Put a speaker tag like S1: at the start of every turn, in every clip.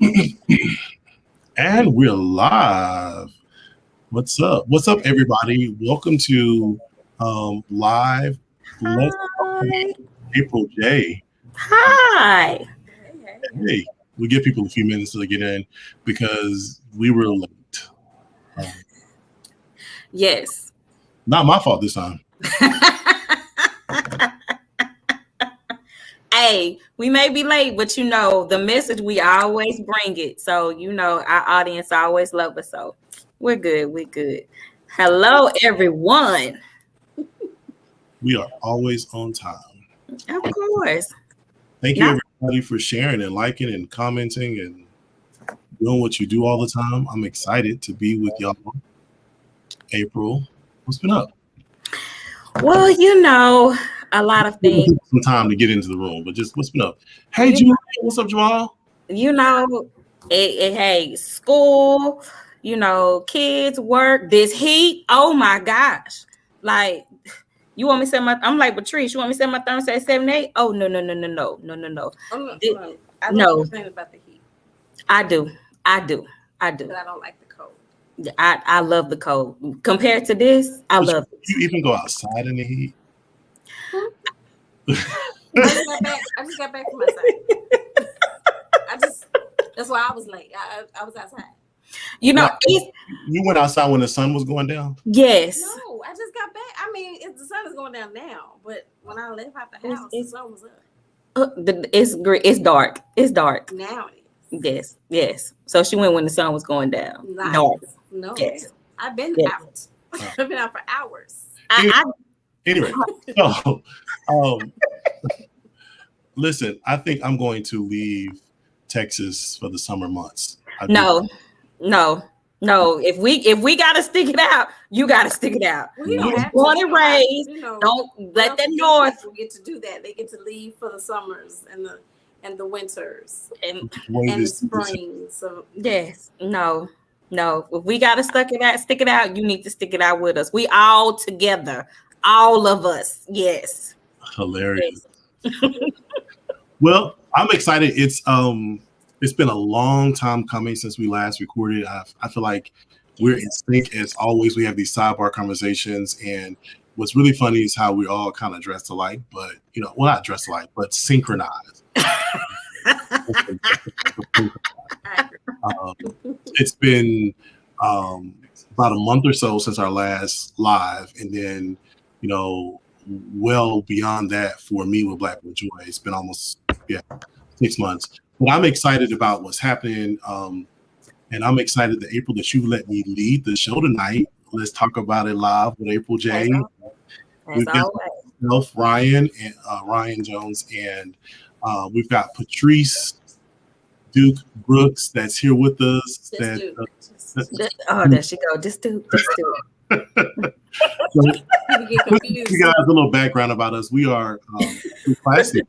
S1: And we're live. What's up? What's up, everybody? Welcome to Live Let's Talk
S2: Hi.
S1: with April J.
S2: Hi.
S1: Hey, we give people a few minutes to get in because we were late. Um,
S2: Yes.
S1: Not my fault this time.
S2: Hey, we may be late, but the message, we always bring it. So, our audience always love us. So we're good. We're good. Hello, everyone.
S1: We are always on time.
S2: Of course.
S1: Thank you, everybody, for sharing and liking and commenting and doing what you do all the time. I'm excited to be with y'all. April, what's been up?
S2: Well, a lot of things.
S1: Some time to get into the room, but just what's been up? Hey, Jamal, what's up, Jamal?
S2: Hey, school, kids, work, this heat. Oh my gosh. Like, you want me to set I'm like, Patrice, you want me to set my thermostat at 78? Oh, no.
S3: I don't
S2: No.
S3: complain about the heat.
S2: I do.
S3: But I don't like the cold.
S2: I love the cold. Compared to this, I love it.
S1: You even go outside in the heat?
S3: I just got back from my side. That's why I was late. I was outside.
S1: You went outside when the sun was going down?
S2: Yes.
S3: No, I just got back. I mean, the sun is going down now, but when I left out the house, the sun was up.
S2: It's dark. It's dark.
S3: Now it is.
S2: Yes. So she went when the sun was going down.
S3: Nice. No.
S2: Yes.
S3: I've been out. I've been out for hours.
S1: Anyway, so listen, I think I'm going to leave Texas for the summer months.
S2: No. If we gotta stick it out, you gotta stick it out.
S3: We don't have
S2: born and raised. Don't let the North
S3: get to do that. They get to leave for the summers and the winters and the springs. So
S2: yes, no. If we gotta stick it out, you need to stick it out with us. We all together, all of us. Yes.
S1: Hilarious. Yes. Well, I'm excited. It's been a long time coming since we last recorded. I feel like we're in sync as always. We have these sidebar conversations, and what's really funny is how we all kind of dressed alike, but not dressed alike, but synchronized. It's been about a month or so since our last live, and then well beyond that for me with Black with Joy. It's been almost 6 months. But I'm excited about what's happening, and I'm excited that April, that you let me lead the show tonight. Let's talk about it live with April J. We've got myself, Ryan and Ryan Jones, and we've got Patrice Duke Brooks that's here with us.
S2: There she go. Just Duke.
S1: So, you guys a little background about us. We are classic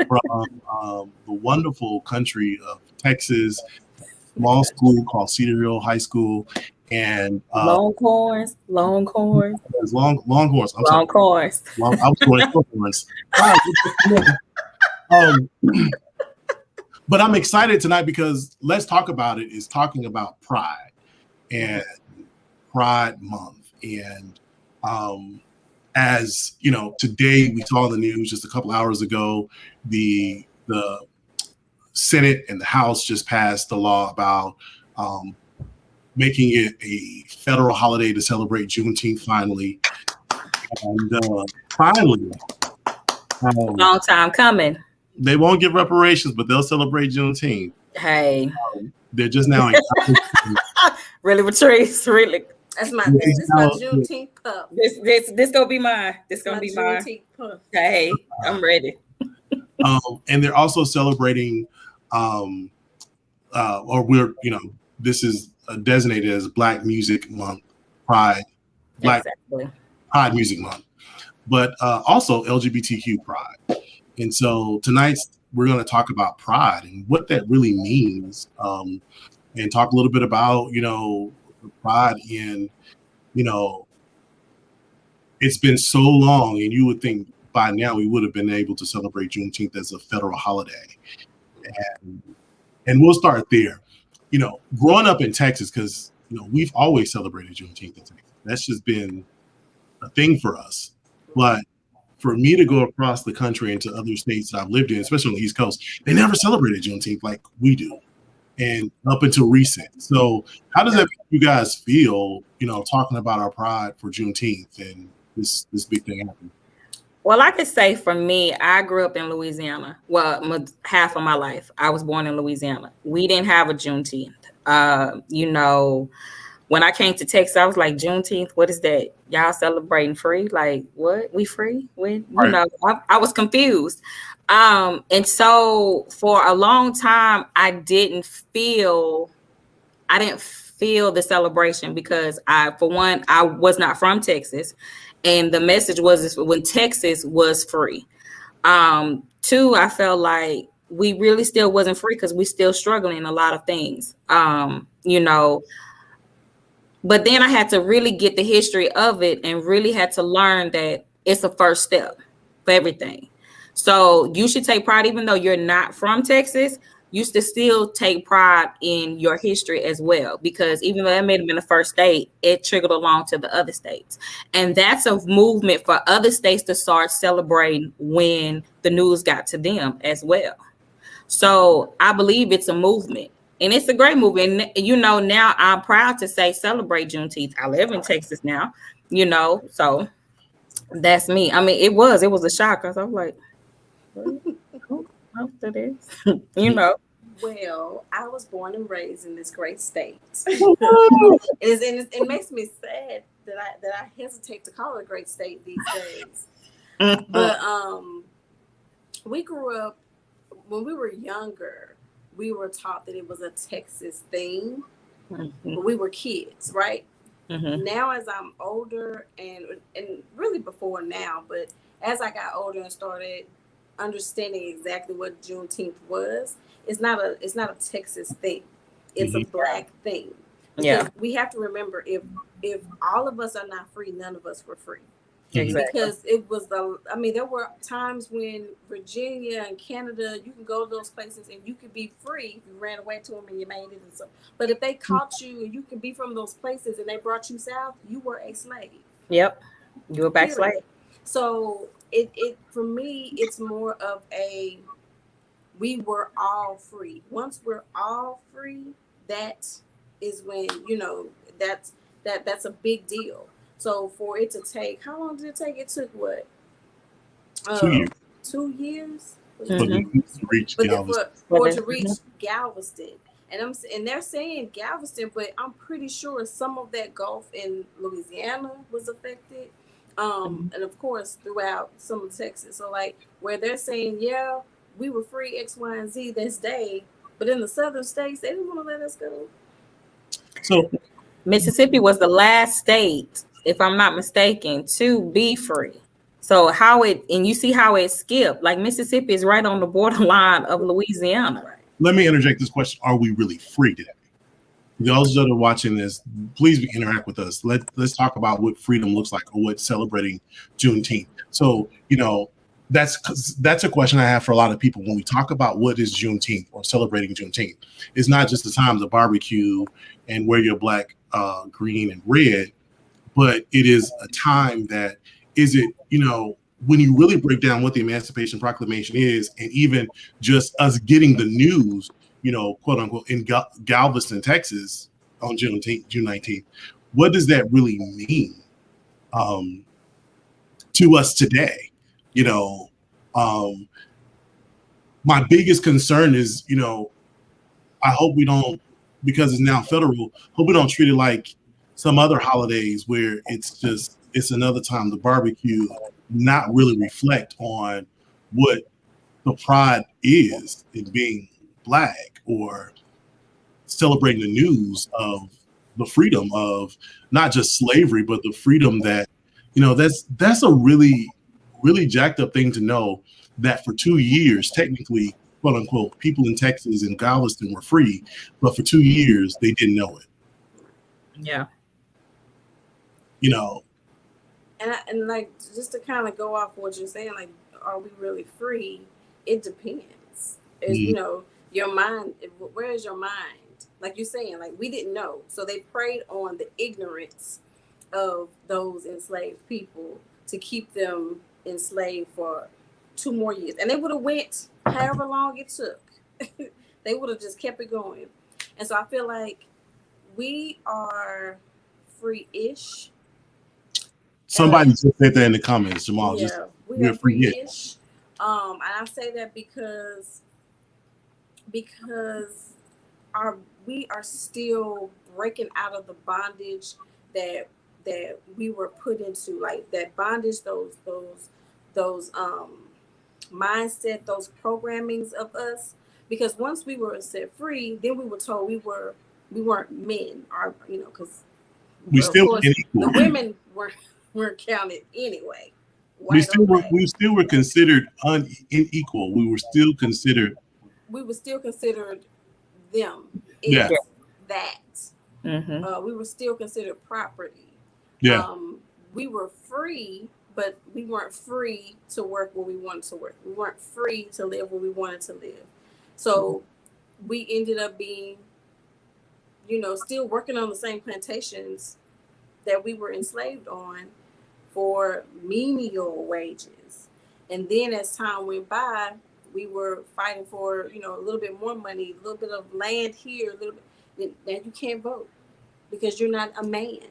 S1: from the wonderful country of Texas, small school called Cedar Hill High School, and
S2: Longhorns.
S1: Longhorns.
S2: I
S1: was going Longhorns. But I'm excited tonight because Let's Talk About It is talking about Pride and Pride Month. And as today we saw in the news just a couple hours ago, the Senate and the House just passed the law about making it a federal holiday to celebrate Juneteenth finally. And finally,
S2: long time coming.
S1: They won't give reparations, but they'll celebrate Juneteenth.
S2: Hey,
S1: they're just now.
S2: Really, Patrice? Really?
S3: That's my Juneteenth pup.
S2: This gonna be mine. This gonna be mine. Hey, I'm ready.
S1: And they're also celebrating, this is designated as Black Music Month, Pride Music Month, but also LGBTQ Pride. And so tonight we're going to talk about pride and what that really means, and talk a little bit about, pride in, it's been so long, and you would think by now we would have been able to celebrate Juneteenth as a federal holiday. And And we'll start there. You know, growing up in Texas, because you know we've always celebrated Juneteenth in Texas. That's just been a thing for us. But for me to go across the country into other states that I've lived in, especially on the East Coast, they never celebrated Juneteenth like we do, and up until recent. So, how does that make you guys feel? You know, talking about our pride for Juneteenth and this big thing happened.
S2: Well, I could say for me, I grew up in Louisiana. Well, half of my life, I was born in Louisiana. We didn't have a Juneteenth. You know, when I came to Texas, I was like, Juneteenth, what is that? Y'all celebrating free? Like, what? We free? You know, I was confused. And so for a long time, I didn't feel the celebration because for one, I was not from Texas. And the message was when Texas was free. Two, I felt like we really still wasn't free because we still struggling in a lot of things. You know, but then I had to really get the history of it and really had to learn that it's a first step for everything. So you should take pride, even though you're not from Texas, you should still take pride in your history as well, because even though that may have been the first state, it trickled along to the other states. And that's a movement for other states to start celebrating when the news got to them as well. So I believe it's a movement. And it's a great movement. And, you know, now I'm proud to say celebrate Juneteenth. I live in Texas now, you know, so that's me. I mean, it was a shock because I was like, after this, you know.
S3: Well, I was born and raised in this great state. It makes me sad that I hesitate to call it a great state these days. But we grew up, when we were younger, we were taught that it was a Texas thing. But we were kids, right? Now as I'm older and really before now, but as I got older and started understanding exactly what Juneteenth was, it's not a Texas thing. It's a Black thing. Because we have to remember, if all of us are not free, none of us were free. Exactly. Because it was there were times when Virginia and Canada, you can go to those places and you could be free if you ran away to them and you made it and so. But if they caught you and you could be from those places and they brought you south, you were a slave.
S2: Yep, you were back slave.
S3: So it for me, it's more of we were all free. Once we're all free, that is when, you know, that's a big deal. So for it to take, how long did it take? It took what?
S1: 2 years.
S3: 2 years.
S1: To reach Galveston.
S3: To reach Galveston, and they're saying Galveston, but I'm pretty sure some of that Gulf in Louisiana was affected, and of course throughout some of Texas. So like where they're saying, yeah, we were free X, Y, and Z this day, but in the southern states they didn't want to let us go.
S2: So Mississippi was the last state, if I'm not mistaken, to be free. So and you see how it skipped. Like Mississippi is right on the borderline of Louisiana.
S1: Let me interject this question. Are we really free today? Those that are watching this, please interact with us. Let's talk about what freedom looks like or what celebrating Juneteenth. So, you know, that's a question I have for a lot of people when we talk about what is Juneteenth or celebrating Juneteenth. It's not just the time to barbecue and wear your black, green, and red, but it is a time that you know, when you really break down what the Emancipation Proclamation is, and even just us getting the news, you know, quote unquote, in Galveston, Texas on June 19th, what does that really mean to us today? You know, my biggest concern is, you know, I hope we don't, because it's now federal, hope we don't treat it like some other holidays where it's another time to barbecue, not really reflect on what the pride is in being Black or celebrating the news of the freedom of not just slavery, but the freedom that, you know, that's a really, really jacked up thing to know that for 2 years, technically, quote unquote, people in Texas and Galveston were free, but for 2 years they didn't know it.
S2: Yeah.
S3: You know, and like just to kind of go off what you're saying, like, are we really free? It depends. You know, your mind, where is your mind? Like you're saying, like we didn't know. So they preyed on the ignorance of those enslaved people to keep them enslaved for 2 more years. And they would have went however long it took. They would have just kept it going. And so I feel like we are free-ish.
S1: Somebody just said that in the comments, Jamal.
S3: Yeah,
S1: just
S3: we are free-ish. And I say that because we are still breaking out of the bondage that we were put into, like that bondage, those mindset, those programmings of us. Because once we were set free, then we were told we weren't men, or because
S1: we still
S3: course, the women weren't counted anyway.
S1: We still were considered unequal. We were still considered
S3: them.
S1: Yeah.
S3: That.
S2: Mm-hmm.
S3: We were still considered property.
S1: Yeah.
S3: We were free, but we weren't free to work where we wanted to work. We weren't free to live where we wanted to live. So we ended up being, still working on the same plantations that we were enslaved on for menial wages. And then as time went by, we were fighting for, a little bit more money, a little bit of land here, a little bit. Now you can't vote because you're not a man.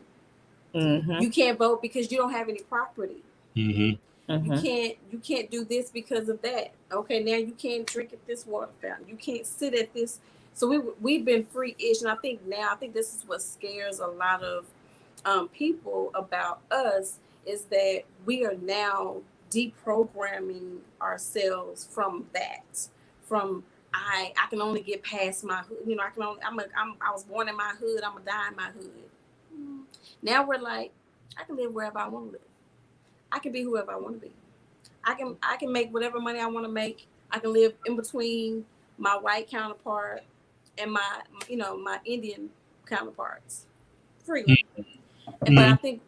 S2: Mm-hmm.
S3: You can't vote because you don't have any property.
S1: Mm-hmm.
S3: Mm-hmm. You can't do this because of that. Okay, now you can't drink at this water fountain. You can't sit at this. So we've been free-ish, and I think this is what scares a lot of people about us, is that we are now deprogramming ourselves from that. From I can only get past my hood. I was born in my hood. I'm gonna die in my hood. Now we're like, I can live wherever I want to live. I can be whoever I want to be. I can make whatever money I want to make. I can live in between my white counterpart and my Indian counterparts freely.
S1: Mm-hmm.
S3: But I think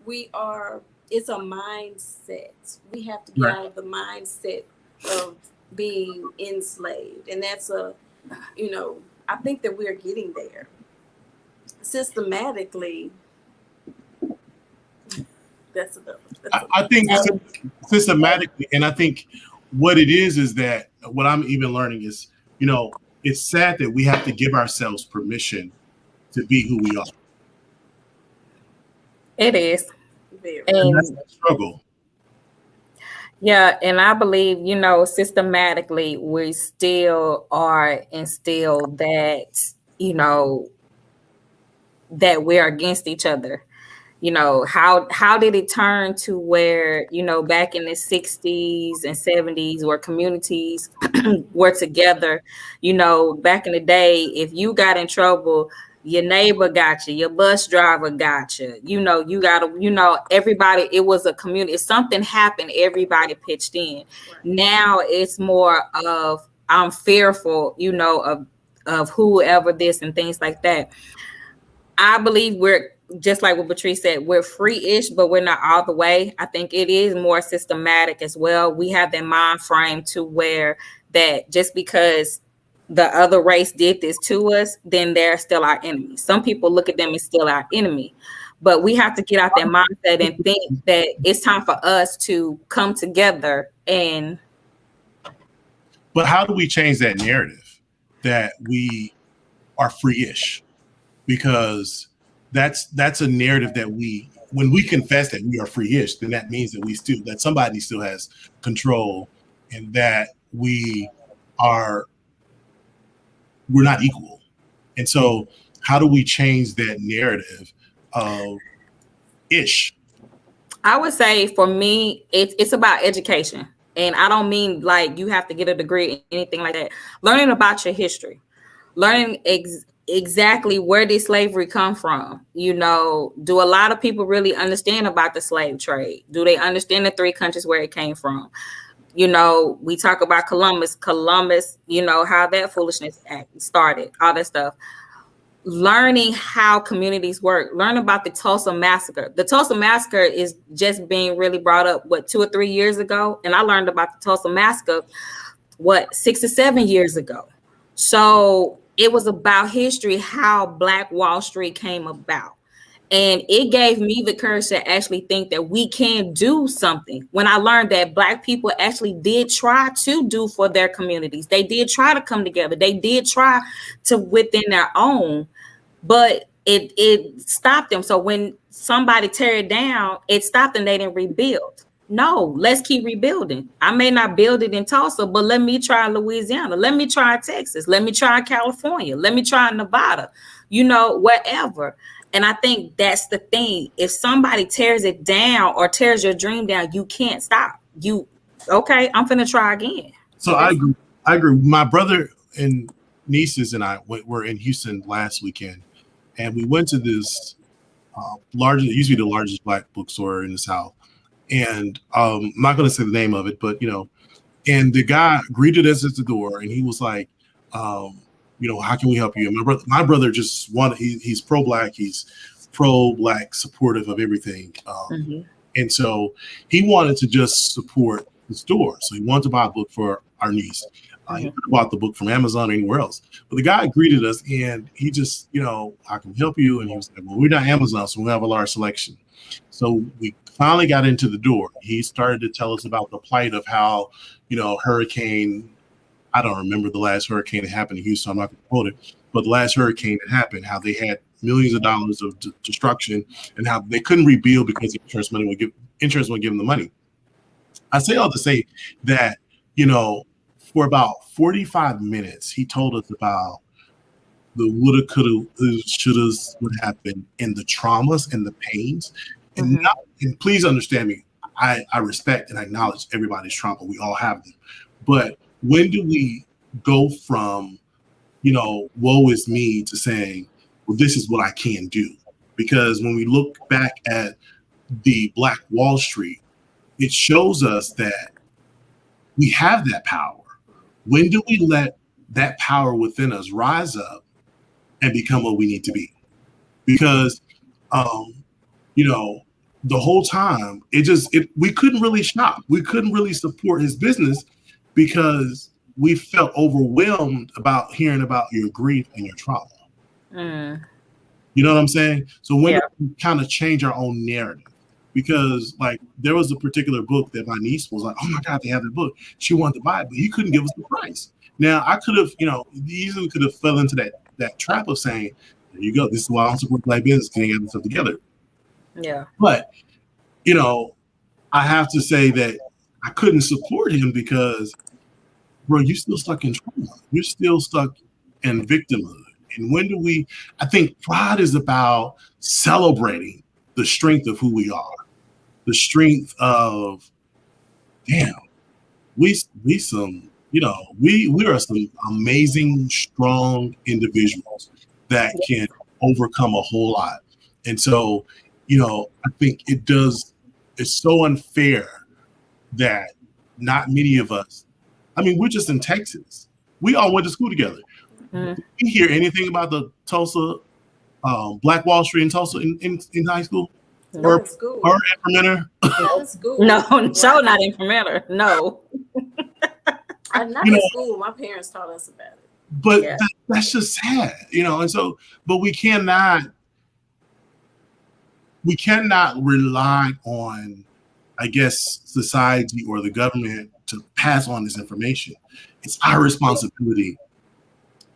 S3: it's a mindset. We have to get out of the mindset of being enslaved. And that's I think that we're getting there systematically.
S1: I think systematically, and I think what it is that what I'm even learning is, it's sad that we have to give ourselves permission to be who we are.
S2: It is.
S1: And that's a struggle.
S2: Yeah, and I believe, systematically we still are instilled that, that we're against each other. How did it turn to where, back in the 60s and 70s, where communities were together, back in the day, if you got in trouble, your neighbor got you, your bus driver got you, you got everybody, it was a community. If something happened, everybody pitched in. Right. Now it's more of, I'm fearful, of whoever this and things like that. I believe we're, just like what Patrice said, we're free-ish, but we're not all the way. I think it is more systematic as well. We have that mind frame to where that just because the other race did this to us, then they're still our enemy. Some people look at them as still our enemy. But we have to get out that mindset and think that it's time for us to come together.
S1: But how do we change that narrative that we are free-ish? Because that's a narrative that when we confess that we are free-ish, then that means that somebody still has control, and that we're not equal. And so how do we change that narrative of ish?
S2: I would say for me, it's about education. And I don't mean like you have to get a degree, anything like that. Learning about your history, learning exactly where did slavery come from. Do a lot of people really understand about the slave trade? Do they understand the 3 countries where it came from? We talk about Columbus, how that foolishness act started, all that stuff. Learning how communities work, learn about the Tulsa Massacre. The Tulsa Massacre is just being really brought up, 2 or 3 years ago? And I learned about the Tulsa Massacre, 6 or 7 years ago? So it was about history, how Black Wall Street came about. And it gave me the courage to actually think that we can do something. When I learned that Black people actually did try to do for their communities, they did try to come together, they did try to within their own, but it stopped them. So when somebody tear it down, it stopped them. They didn't rebuild. No, let's keep rebuilding. I may not build it in Tulsa, but let me try Louisiana. Let me try Texas. Let me try California. Let me try Nevada, wherever. And I think that's the thing. If somebody tears it down or tears your dream down, you can't stop. Okay, I'm finna try again.
S1: So I agree. My brother and nieces and I were in Houston last weekend, and we went to this it used to be the largest Black bookstore in the South. And I'm not going to say the name of it, but and the guy greeted us at the door, and he was like, how can we help you? And my brother just wanted. He's pro-Black. He's pro-Black, supportive of everything. And so he wanted to just support the store. So he wanted to buy a book for our niece. He bought the book from Amazon or anywhere else. But the guy greeted us, and he just, I can help you. And he was like, well, we're not Amazon, so we have a large selection. So we finally got into the door. He started to tell us about the plight of how, hurricane, I don't remember the last hurricane that happened in Houston. I'm not going to quote it, but the last hurricane that happened, how they had millions of dollars of destruction and how they couldn't rebuild because the insurance wouldn't give them the money. I say all to say that, for about 45 minutes, he told us about the woulda, coulda, shouldas, what happened, and the traumas and the pains. And please understand me, I respect and acknowledge everybody's trauma. We all have them. But when do we go from, woe is me to saying, well, this is what I can do? Because when we look back at the Black Wall Street, it shows us that we have that power. When do we let that power within us rise up and become what we need to be? Because, the whole time we couldn't really shop. We couldn't really support his business because we felt overwhelmed about hearing about your grief and your trauma. You know what I'm saying? So when we kind of change our own narrative, because like there was a particular book that my niece was like, oh my God, they have that book. She wanted to buy it, but he couldn't give us the price. Now I could have, easily could have fell into that trap of saying, there you go, this is why I don't support Black business, getting everything together.
S2: Yeah.
S1: But, I have to say that I couldn't support him because, bro, you're still stuck in trauma. You're still stuck in victimhood. And I think pride is about celebrating the strength of who we are, the strength of, damn, we are some amazing, strong individuals that can overcome a whole lot. And so, I think it's so unfair that not many of us, we're just in Texas. We all went to school together. Did you hear anything about the Tulsa, Black Wall Street in Tulsa in high school?
S3: Not in school.
S1: Or at Fermenter?
S3: Not in school.
S2: No, so not in Fermenter. No.
S3: Not in school. My parents taught us about it.
S1: But that's just sad, and so, but we cannot rely on, I guess, society or the government to pass on this information. It's our responsibility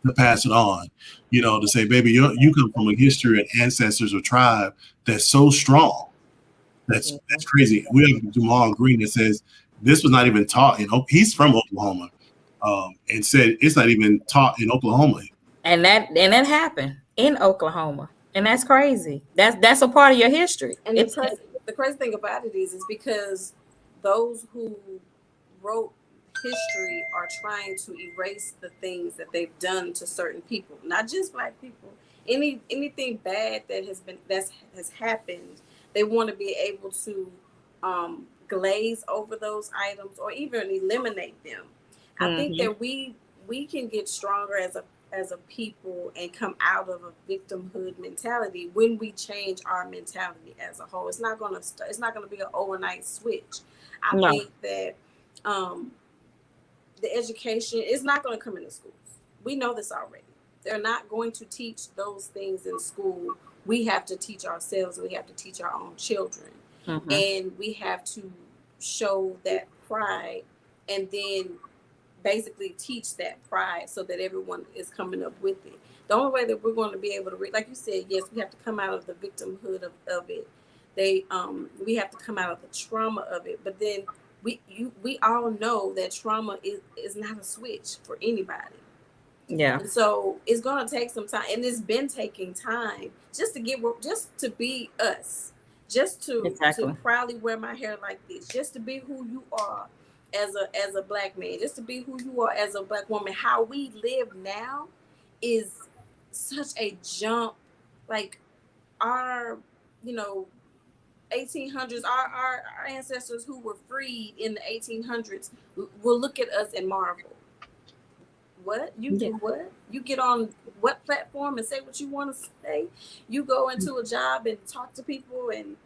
S1: to pass it on, to say, baby, you come from a history and ancestors or tribe that's so strong. That's crazy. We have Jamal Green that says this was not even taught he's from Oklahoma, and said it's not even taught in Oklahoma.
S2: And that happened in Oklahoma. And that's crazy. That's a part of your history.
S3: And the crazy thing about it is because those who wrote history are trying to erase the things that they've done to certain people, not just Black people. Anything bad that has happened, they want to be able to glaze over those items or even eliminate them. I think that we can get stronger as a people and come out of a victimhood mentality when we change our mentality as a whole. It's not gonna be an overnight switch. I think that the education is not going to come into schools. we know this already. They're not going to teach those things in school. We have to teach ourselves. We have to teach our own children.
S2: Mm-hmm.
S3: And we have to show that pride and then basically teach that pride so that everyone is coming up with it. The only way that we're going to be able to like you said, yes, we have to come out of the victimhood of it. We have to come out of the trauma of it. But then we all know that trauma is not a switch for anybody.
S2: Yeah.
S3: And so it's going to take some time, and it's been taking time just to be us, just to proudly wear my hair like this, just to be who you are as a Black man, just to be who you are as a Black woman. How we live now is such a jump. Like our, 1800s, our ancestors who were freed in the 1800s will look at us and marvel. What you do? What you get on what platform and say what you want to say? You go into a job and talk to people and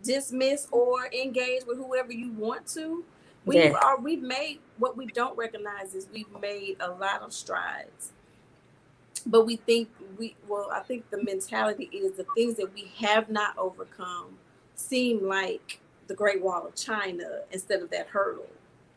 S3: dismiss or engage with whoever you want to. We've made, what we don't recognize is we've made a lot of strides, but I think the mentality is the things that we have not overcome seem like the Great Wall of China instead of that hurdle.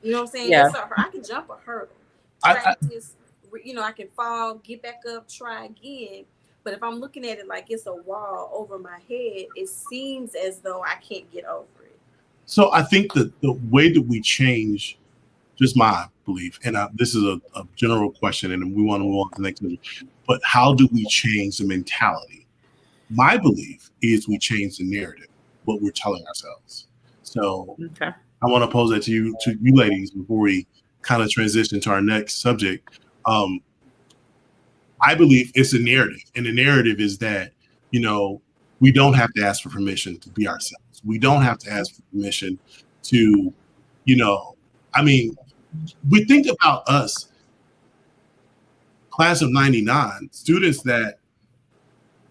S3: You know what I'm saying?
S2: Yeah.
S3: I can jump a hurdle. Practice, I can fall, get back up, try again. But if I'm looking at it like it's a wall over my head, it seems as though I can't get over it.
S1: So I think that the way that we change, just my belief, and this is a general question, and we want to move on to the next one, but how do we change the mentality? My belief is we change the narrative, what we're telling ourselves. So I want to pose that to you ladies before we kind of transition to our next subject. I believe it's a narrative, and the narrative is that, we don't have to ask for permission to be ourselves. We don't have to ask for permission to, we think about us, class of 99, students that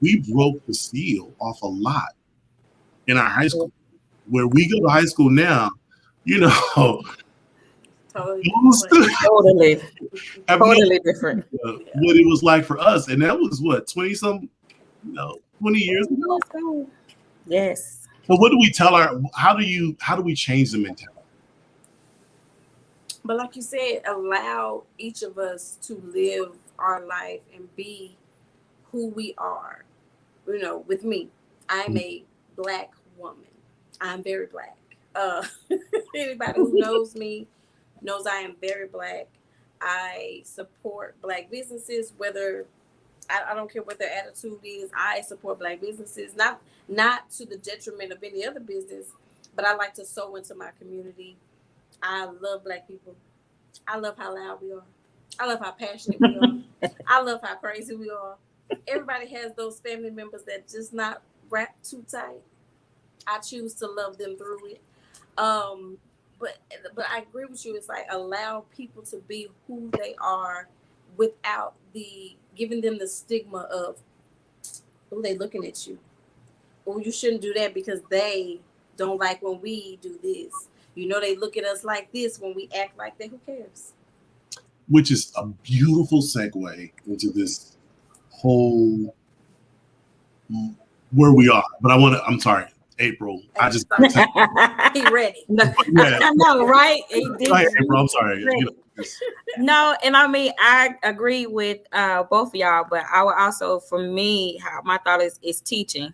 S1: we broke the seal off a lot in our high school. Where we go to high school now,
S2: totally different.
S1: What it was like for us, and that was 20 years ago.
S2: Yes.
S1: So what do we tell how do we change the mentality?
S3: But like you said, allow each of us to live our life and be who we are. With me, I'm a Black woman. I'm very Black. Anybody who knows me knows I am very Black. I support Black businesses, whether I don't care what their attitude is. I support Black businesses, not to the detriment of any other business, but I like to sow into my community. I love Black people. I love how loud we are. I love how passionate we are. I love how crazy we are. Everybody has those family members that just not wrapped too tight. I choose to love them through it. But I agree with you. It's like allow people to be who they are without giving them the stigma of, oh, they looking at you. Oh, you shouldn't do that because they don't like when we do this. They look at us like this when we act like that. Who cares?
S1: Which is a beautiful segue into this whole where we are. But I'm sorry, April. I just
S3: he ready.
S2: I know, right?
S1: Go ahead, April. I'm sorry.
S2: No, and I agree with both of y'all, but I would also, for me, how my thought is teaching.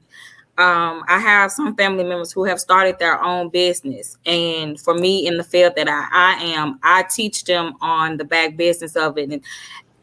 S2: I have some family members who have started their own business, and for me, in the field that I am, I teach them on the back business of it,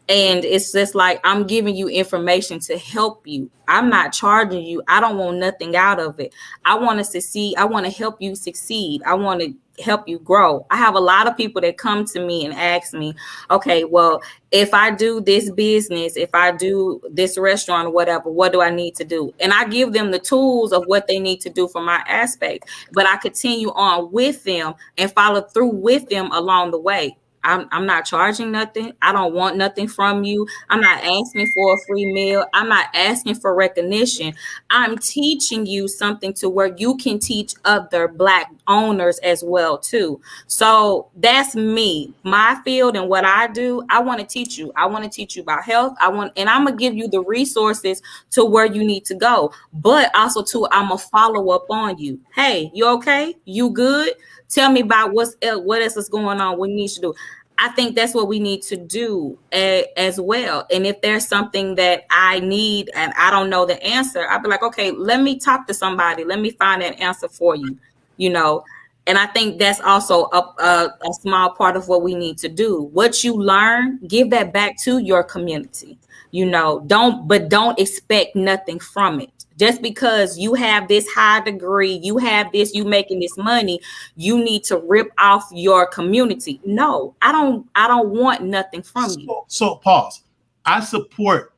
S2: and it's just like I'm giving you information to help you. I'm not charging you. I don't want nothing out of it. I want to succeed. I want to help you succeed. I want to help you grow. I have a lot of people that come to me and ask me, okay, well, if I do this business, if I do this restaurant or whatever, what do I need to do? And I give them the tools of what they need to do for my aspect, but I continue on with them and follow through with them along the way. I'm not charging nothing. I don't want nothing from you. I'm not asking for a free meal. I'm not asking for recognition. I'm teaching you something to where you can teach other Black owners as well too. So that's me, my field and what I do. I want to teach you. I want to teach you about health. And I'm gonna give you the resources to where you need to go. But also too, I'm gonna follow up on you. Hey, you okay? You good? Tell me about what else is going on. What you need to do. I think that's what we need to do as well. And if there's something that I need and I don't know the answer, I'll be like, okay, let me talk to somebody. Let me find that answer for you, you know. And I think that's also a small part of what we need to do. What you learn, give that back to your community. You know, don't expect nothing from it. Just because you have this high degree, you have this, you making this money, you need to rip off your community. No, I don't want nothing from you.
S1: So pause. I support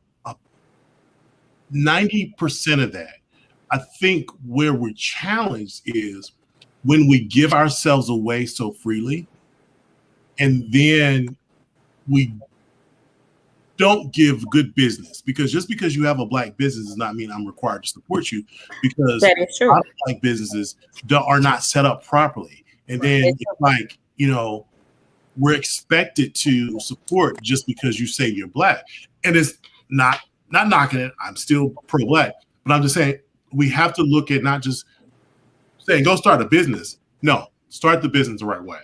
S1: 90% of that. I think where we're challenged is when we give ourselves away so freely, and then we don't give good business, because just because you have a Black business does not mean I'm required to support you, because
S2: That is true.
S1: a lot of Black businesses are not set up properly. And then it's like, you know, we're expected to support just because you say you're Black. And it's not knocking it. I'm still pro-Black, but I'm just saying we have to look at not just saying go start a business. No, start the business the right way.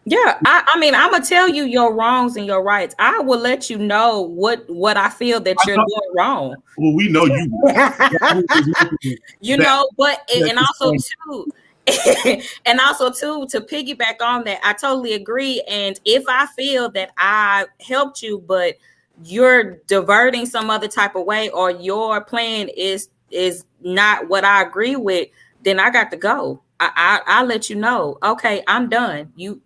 S2: Yeah, I mean, I'm gonna tell you your wrongs and your rights. I will let you know what I feel that you're doing wrong.
S1: Well, we know you.
S2: You know, but and also too, and also too, to piggyback on that, I totally agree. And if I feel that I helped you, but you're diverting some other type of way, or your plan is not what I agree with, then I got to go. I'll let you know. Okay, I'm done. You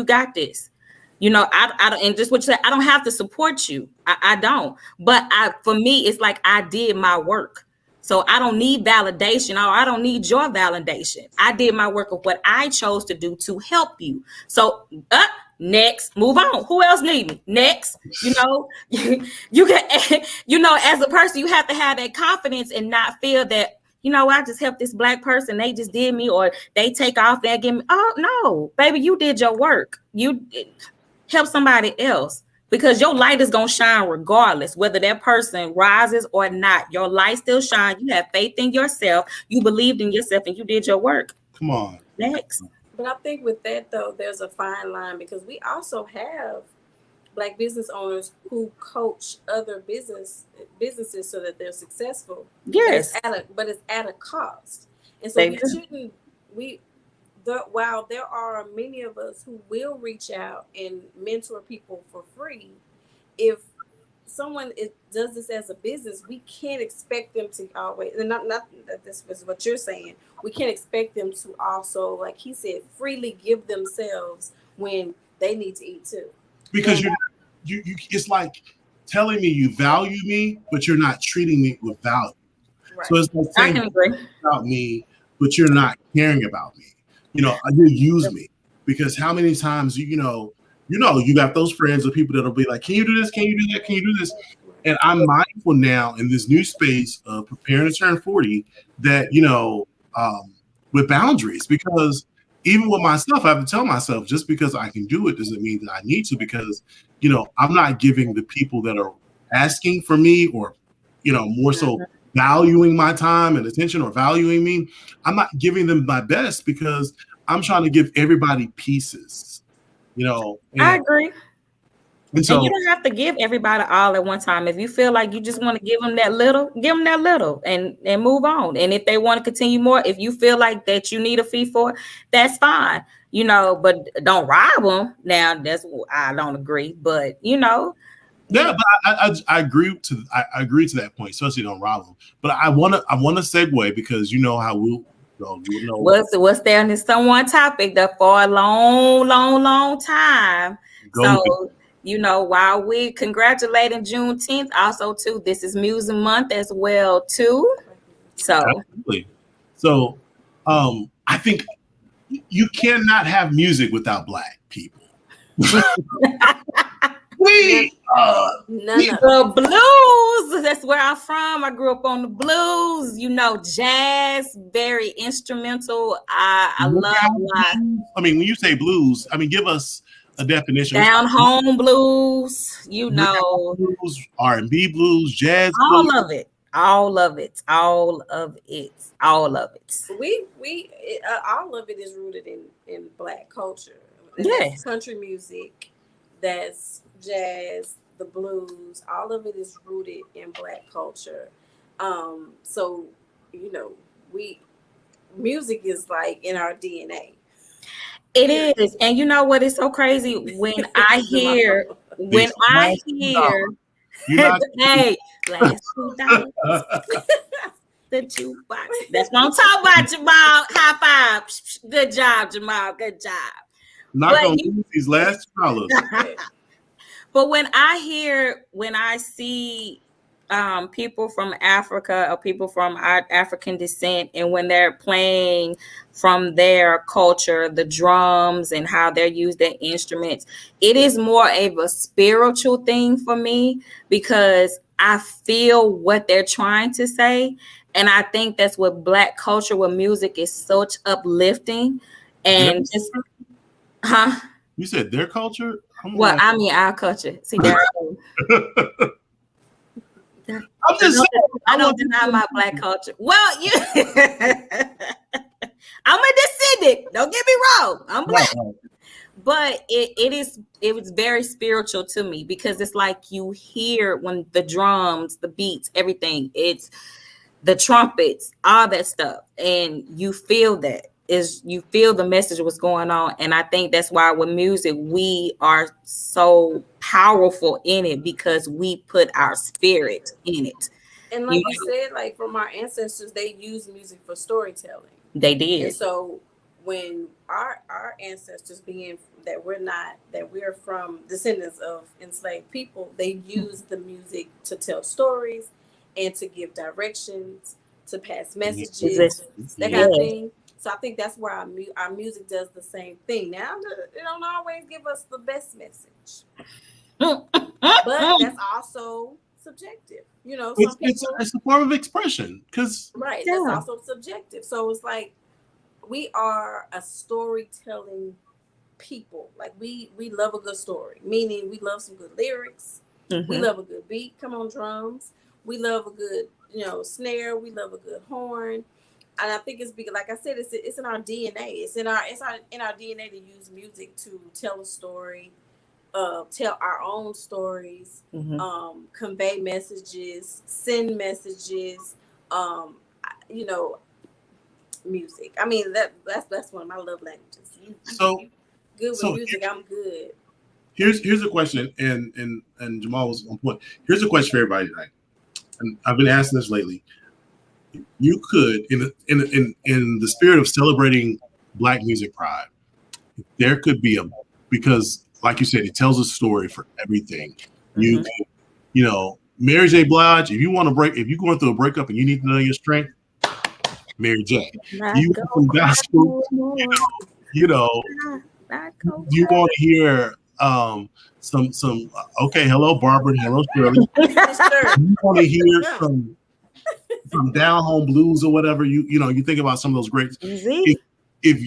S2: got this. You know, I don't, and just what you said, I don't have to support you. I don't. But for me, it's like I did my work. So I don't need validation, or I don't need your validation. I did my work of what I chose to do to help you. So next, move on. Who else need me? Next, you know, you can, you know, as a person, you have to have that confidence and not feel that, you know, I just helped this Black person. They just did me, or they take off there, give me. Oh no, baby, you did your work. You help somebody else, because your light is gonna shine regardless whether that person rises or not. Your light still shines. You have faith in yourself. You believed in yourself, and you did your work.
S1: Come on.
S2: Next.
S3: But I think with that though, there's a fine line, because we also have Black business owners who coach other businesses so that they're successful.
S2: Yes,
S3: but it's at a cost, and so while there are many of us who will reach out and mentor people for free, if someone does this as a business, we can't expect them to always, and not that this is what you're saying, we can't expect them to also, like he said, freely give themselves when they need to eat too.
S1: Because you it's like telling me you value me, but you're not treating me with value.
S3: Right.
S1: So it's like saying
S2: I can agree
S1: about me, but you're not caring about me. You know, you use me, because how many times you got those friends or people that'll be like, can you do this? Can you do that? Can you do this? And I'm mindful now in this new space of preparing to turn 40 that, you know, with boundaries, because even with myself, I have to tell myself, just because I can do it doesn't mean that I need to, because, you know, I'm not giving the people that are asking for me, or, you know, more so valuing my time and attention, or valuing me, I'm not giving them my best, because I'm trying to give everybody pieces, you know.
S2: I agree.
S1: And so
S2: you don't have to give everybody all at one time. If you feel like you just want to give them that little, give them that little and move on. And if they want to continue more, if you feel like that you need a fee for it, that's fine, you know, but don't rob them. Now, I don't agree, but you know.
S1: Yeah, but I agree to that point, especially don't rob them. But I want to segue, because you know how we'll go. You know
S2: what's there in this someone topic that for a long time. So you know, while we congratulating Juneteenth, also too, this is Music Month as well too. So
S1: absolutely. So I think you cannot have music without Black people.
S3: None of
S2: The blues. That's where I'm from. I grew up on the blues. You know, jazz, very instrumental. I love live.
S1: I mean, when you say blues, I mean, give us a definition.
S2: Down home blues. You know,
S1: blues, R&B blues, jazz,
S2: all
S1: blues.
S2: of it. All of it. All of it. All of it.
S3: All of it is rooted in Black culture.
S2: Yes.
S3: That's country music, that's jazz, the blues. All of it is rooted in Black culture. So you know, music is like in our DNA.
S2: It is. And you know what is so crazy? When I hear hey, last $2. The jukebox. That's what I'm talking about, Jamal. High five. Good job, Jamal. Good job.
S1: Not gonna lose these last $2.
S2: But when I see people from Africa or people from our African descent, and when they're playing from their culture, the drums and how they're used their instruments, it is more of a spiritual thing for me because I feel what they're trying to say. And I think that's what Black culture with music is such uplifting. And just
S1: You said their culture?
S2: Well, I mean our culture. See, there
S1: I'm just saying,
S2: I don't deny my Black culture. Well, I'm a descendant. Don't get me wrong. I'm Black. Right. But it was very spiritual to me because it's like you hear when the drums, the beats, everything, it's the trumpets, all that stuff. And you feel that. You feel the message of what's going on. And I think that's why with music, we are so powerful in it because we put our spirit in it.
S3: And like you said, like from our ancestors, they used music for storytelling.
S2: They did.
S3: And so when our ancestors, being that we're from descendants of enslaved people, they used the music to tell stories and to give directions, to pass messages, that kind of thing. So I think that's where our music does the same thing. Now, it don't always give us the best message, but that's also subjective. You know, some people,
S1: it's a form of expression, because
S3: that's also subjective. So it's like we are a storytelling people. Like we love a good story, meaning we love some good lyrics. Mm-hmm. We love a good beat. Come on, drums. We love a good, snare. We love a good horn. And I think it's because, like I said, it's in our DNA. It's in our DNA to use music to tell a story, tell our own stories, mm-hmm. Convey messages, send messages. Music. I mean that's one of my love languages. You good with music, I'm good.
S1: Here's a question, and Jamal was on point. Here's a question for everybody tonight, and I've been asking this lately. You could, in the spirit of celebrating Black music pride, there could be because, like you said, it tells a story for everything. Mm-hmm. Mary J. Blige. If you're going through a breakup and you need to know your strength, Mary J. You want some gospel, you want to hear some. Okay, hello Barbara, hello Shirley. You want to hear some down home blues or whatever, you think about some of those greats. If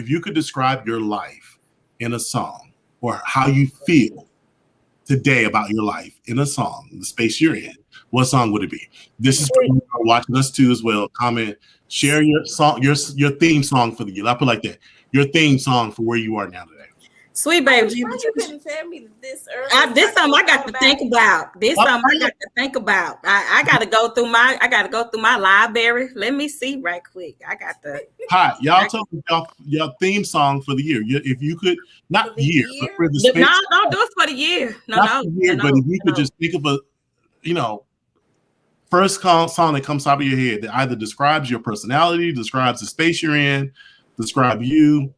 S1: you could describe your life in a song, or how you feel today about your life in a song, the space you're in, what song would it be? This is for you watching us too as well. Comment, share your song, your theme song for the year. I put it like that. Your theme song for where you are now today.
S2: Sweet baby,
S3: you couldn't tell me this earlier.
S2: This something I got to think about. This something I got to think about. I got to go through my library. Let me see right quick. I got the.
S1: Hi, y'all tell me your theme song for the year. If you could, not the year, but for the space.
S2: No, don't do it for the year. No.
S1: But if you could just think of a, first song that comes out of your head that either describes your personality, describes the space you're in, describe you.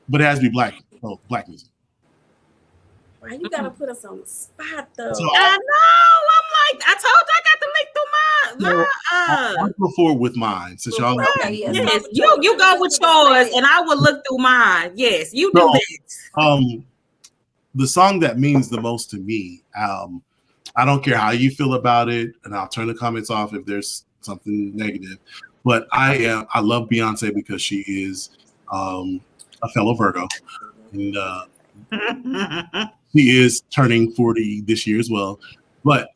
S1: But it has to be Black music.
S3: Why you gotta put us on the spot though?
S2: I know. I'm like, I told you I got to
S1: I'll go forward with mine since y'all know.
S3: Okay, yes.
S2: Yes, you go with yours, and I will look through mine. Yes, you do that.
S1: The song that means the most to me, I don't care how you feel about it, and I'll turn the comments off if there's something negative. But I love Beyonce because she is a fellow Virgo, and she is turning 40 this year as well. But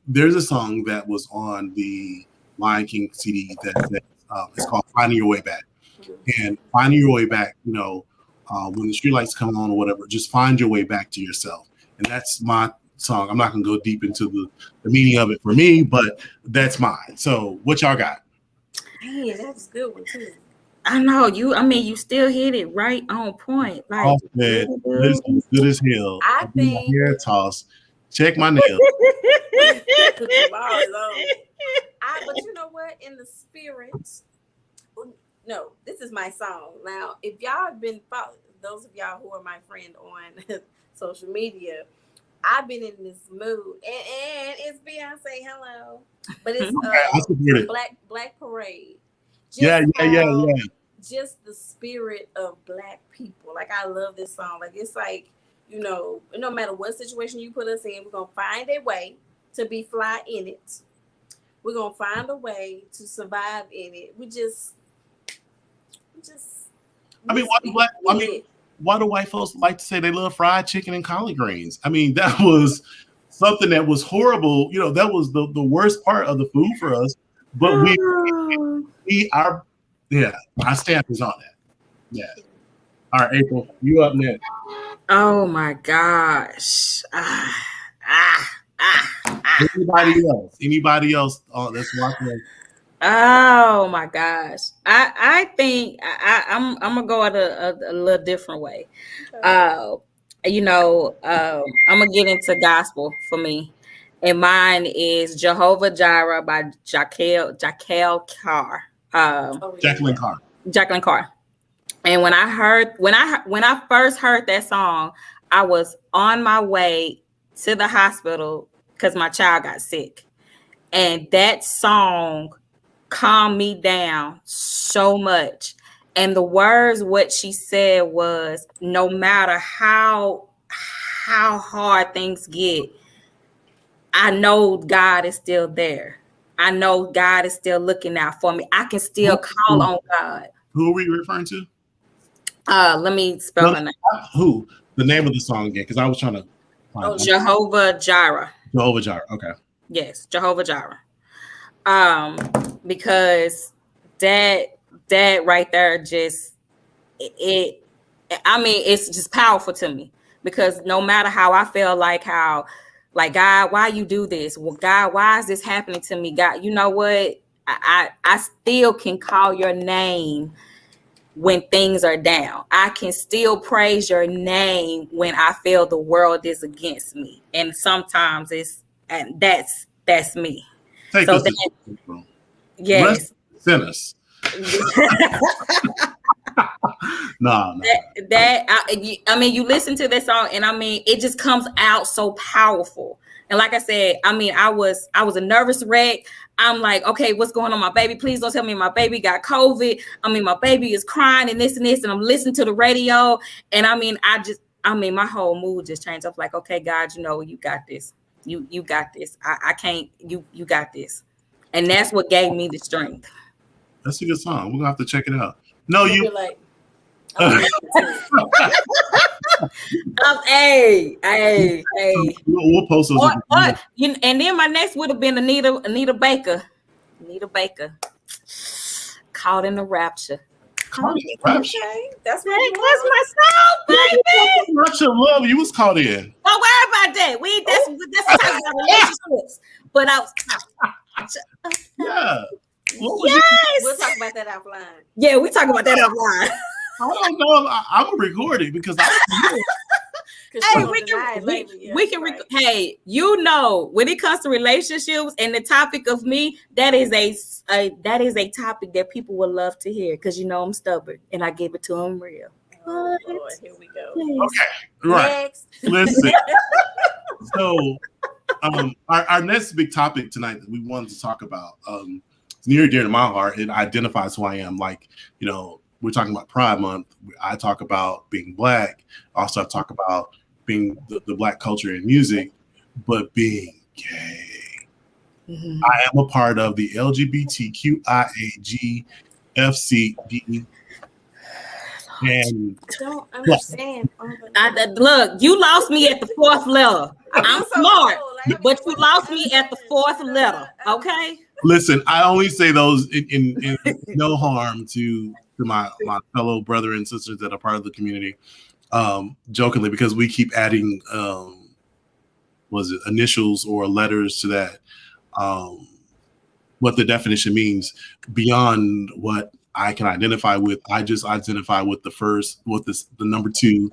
S1: there's a song that was on the Lion King CD that it's called "Finding Your Way Back," and finding your way back, when the streetlights come on or whatever, just find your way back to yourself. And that's my song. I'm not gonna go deep into the meaning of it for me, but that's mine. So what y'all got?
S3: Man, that was a good one too.
S2: I know you. I mean, you still hit it right on point. Like,
S1: this is good as hell.
S3: I think
S1: hair toss. Check my nails.
S3: but you know what? In the spirit, no, this is my song. Now, if y'all have been following, those of y'all who are my friend on social media, I've been in this mood, and it's Beyonce. Hello, but it's Black Parade.
S1: Yeah.
S3: Just the spirit of Black people. Like, I love this song. Like, it's like, no matter what situation you put us in, we're gonna find a way to be fly in it. We're gonna find a way to survive in it.
S1: Why do white folks like to say they love fried chicken and collard greens? I mean, that was something that was horrible. That was the worst part of the food for us. But our stamp is on that. Yeah. All right, April, you up next.
S2: Oh my gosh.
S1: Anybody else that's watching?
S2: Oh my gosh. I think I'm gonna go at a little different way. I'm gonna get into gospel for me. And mine is Jehovah Jireh by Jacqueline Carr. Jacqueline Carr. And when I first heard that song, I was on my way to the hospital because my child got sick. And that song calmed me down so much. And the words, what she said was, no matter how hard things get, I know God is still there. I know God is still looking out for me. I can still call on God.
S1: Who are we referring to?
S2: Let me spell her name.
S1: Who? The name of the song again, because I was trying to find
S2: Jehovah Jireh.
S1: Jehovah Jireh. Okay.
S2: Yes, Jehovah Jireh. Because that right there just it's just powerful to me, because no matter how I feel like God, why you do this? Well, God, why is this happening to me? God, you know what? I still can call your name when things are down. I can still praise your name when I feel the world is against me. And sometimes that's me.
S1: Take
S2: so
S1: us
S2: that, yes.
S1: Sinners. No.
S2: You listen to this song, and it just comes out so powerful. And like I said, I was a nervous wreck. I'm like, okay, what's going on, my baby? Please don't tell me my baby got COVID. My baby is crying and this, and I'm listening to the radio, and my whole mood just changed. I'm like, okay, God, you got this. You got this. I can't. You got this, and that's what gave me the strength.
S1: That's a good song. We're gonna have to check it out. No, you.
S3: Like,
S2: hey.
S1: We'll post those.
S2: And then my next would have been Anita Baker. Caught in the Rapture.
S3: Okay, that's
S2: my song, baby.
S1: Rapture love you was caught in.
S2: Don't worry about that. That's talking about relationships. But I was.
S1: Yeah.
S2: Yes.
S3: We'll talk about that offline.
S2: Yeah, we talk about that offline.
S1: I don't know. I'm gonna record it because
S2: hey, we can. Hey, when it comes to relationships and the topic of me, that is a topic that people would love to hear, because I'm stubborn and I give it to them real.
S3: Oh, Lord, here we go.
S1: Okay, right.
S3: Next.
S1: Listen. So, Our next big topic tonight that we wanted to talk about, it's near and dear to my heart. It identifies who I am. Like, you know, we're talking about Pride Month. I talk about being Black. Also, I talk about being the Black culture in music, but being gay. Mm-hmm. I am a part of the LGBTQIAGFCD. And
S3: I don't understand.
S2: Look, you lost me at the fourth letter. I'm smart, but you lost me at the fourth letter. Okay.
S1: Listen, I only say those in no harm to my fellow brother and sisters that are part of the community, jokingly, because we keep adding initials or letters to that. What the definition means beyond what I can identify with. I just identify with the number 2,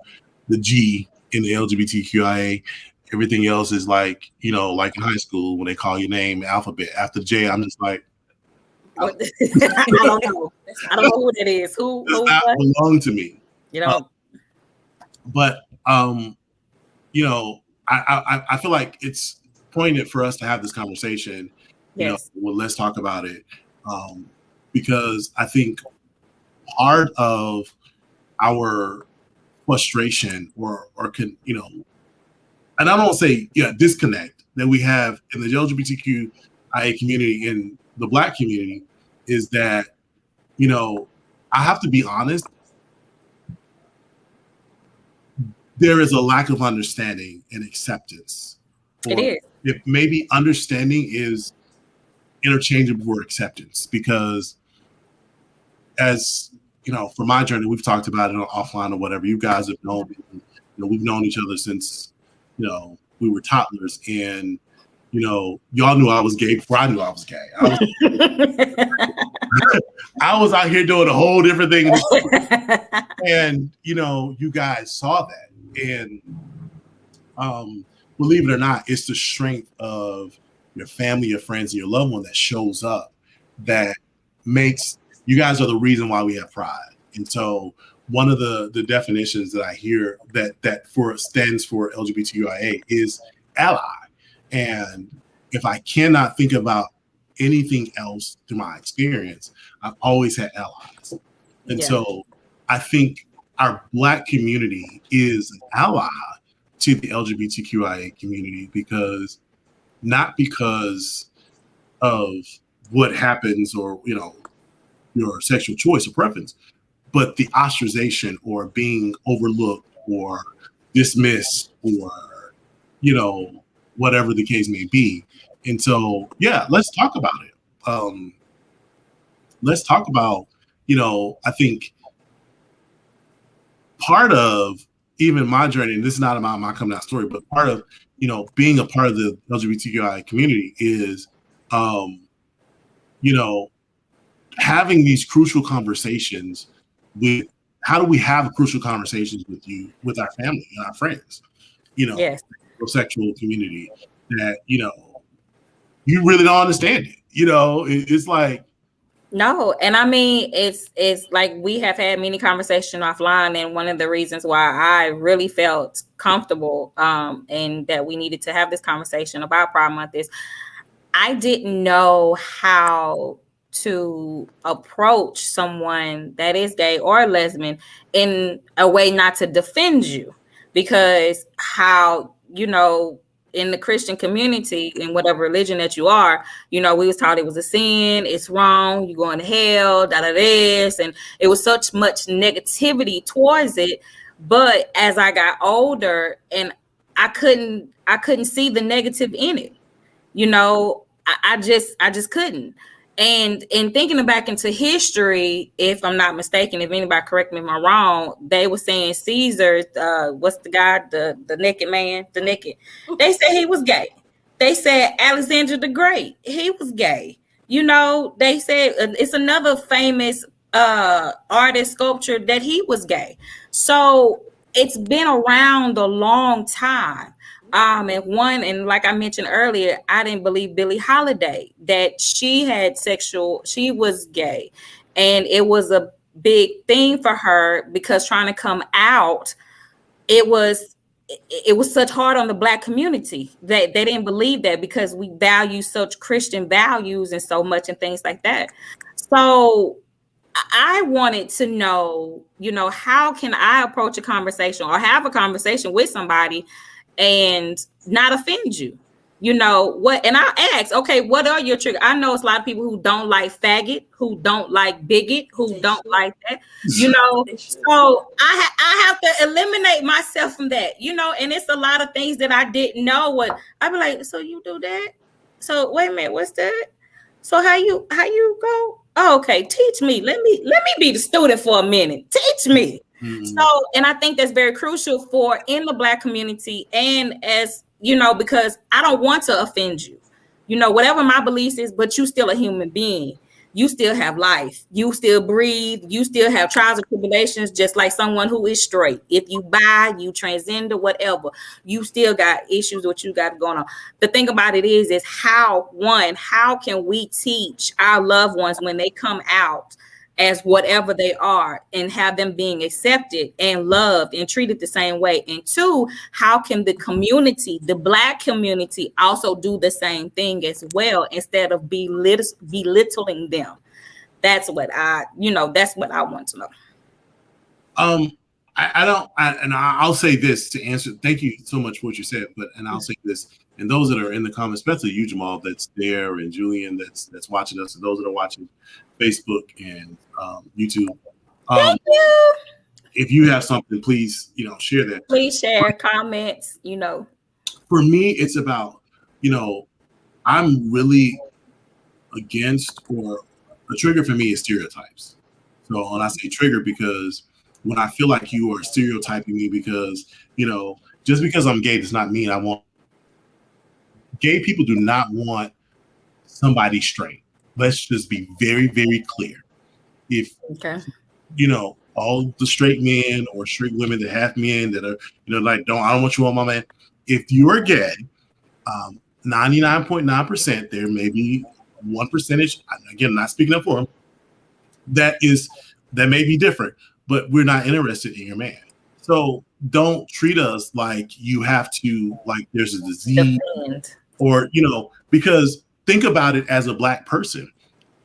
S1: the G in the LGBTQIA. Everything else is like, you know, like in high school when they call your name alphabet. After J, I'm just like,
S2: I don't know. I don't know who it is. Who
S1: does not belong to me.
S2: You know.
S1: But you know, I feel like it's poignant for us to have this conversation.
S2: Yes.
S1: You know, well, let's talk about it. Because I think part of our frustration or can, you know, and I don't want to say disconnect that we have in the LGBTQIA community, in the Black community, is that, you know, I have to be honest, there is a lack of understanding and acceptance.
S2: It is.
S1: If maybe understanding is interchangeable for acceptance, because as you know, for my journey, we've talked about it offline or whatever. You guys have known, you know, we've known each other since, you know, we were toddlers, and you know, y'all knew I was gay before I knew I was gay. I was out here doing a whole different thing, and you know, you guys saw that, and believe it or not, it's the strength of your family, your friends, and your loved one that shows up that makes you guys are the reason why we have pride. And so one of the definitions that I hear that stands for LGBTQIA is ally. And if I cannot think about anything else through my experience, I've always had allies. And so I think our Black community is an ally to the LGBTQIA community, because not because of what happens or, you know, your sexual choice or preference, but the ostracization or being overlooked or dismissed or, you know, whatever the case may be. And so, yeah, let's talk about it. Let's talk about, you know, I think part of even my journey, and this is not about my coming out story, but part of, you know, being a part of the LGBTQI community is, you know, having these crucial conversations with, how do we have crucial conversations with you, with our family and our friends, you know, the sexual community, that, you know, you really don't understand it. You know, it's like,
S2: no, and I mean, it's like we have had many conversations offline, and one of the reasons why I really felt comfortable and that we needed to have this conversation about Pride Month is I didn't know how to approach someone that is gay or lesbian in a way not to defend you, because how, you know, in the Christian community, in whatever religion that you are, you know, we was taught it was a sin, it's wrong, you're going to hell, this, and it was such much negativity towards it. But as I got older, and I couldn't see the negative in it, you know, I just couldn't. And in thinking back into history, if I'm not mistaken, if anybody correct me if I'm wrong, they were saying Caesar, what's the guy, the naked man, they said he was gay. They said Alexander the Great, he was gay. You know, they said it's another famous artist, sculptor, that he was gay. So it's been around a long time. And like I mentioned earlier, I didn't believe Billie Holiday, that she was gay. And it was a big thing for her, because trying to come out, it was it was such hard on the Black community that they didn't believe that, because we value such Christian values and so much and things like that. So I wanted to know, how can I approach a conversation or have a conversation with somebody and not offend you? What? And I asked, okay, what are your triggers? I know it's a lot of people who don't like faggot, who don't like bigot, who don't like that, So I have to eliminate myself from that, and it's a lot of things that I didn't know. What I'd be like, so you do that? So wait a minute, what's that? So how you go? Oh, okay, teach me. Let me be the student for a minute. Teach me. Mm-hmm. So, and I think that's very crucial for in the Black community, and as because I don't want to offend you, whatever my beliefs is, but you still a human being. You still have life. You still breathe. You still have trials and tribulations, just like someone who is straight. If you bi, you transgender, whatever, you still got issues what you got going on. The thing about it is how can we teach our loved ones when they come out as whatever they are, and have them being accepted and loved and treated the same way? And two, how can the community, the Black community, also do the same thing as well, instead of belittling them? That's what that's what I want to know.
S1: I'll say this to answer. Thank you so much for what you said, and I'll say this, and those that are in the comments, especially you, Jamal, that's there, and Julian, that's watching us, and those that are watching Facebook and YouTube.
S2: Thank you.
S1: If you have something, please, share that.
S2: Please share comments.
S1: For me, it's about, I'm really against, or a trigger for me is stereotypes. So when I say trigger, because when I feel like you are stereotyping me, because, just because I'm gay does not mean I want. Gay people do not want somebody straight. Let's just be very, very clear. If, all the straight men or straight women that have men that are, I don't want you on my man. If you are gay, 99.9%, there may be 1%, again, I'm not speaking up for them, that may be different, but we're not interested in your man. So don't treat us like you have to, like there's a disease or, because think about it as a Black person.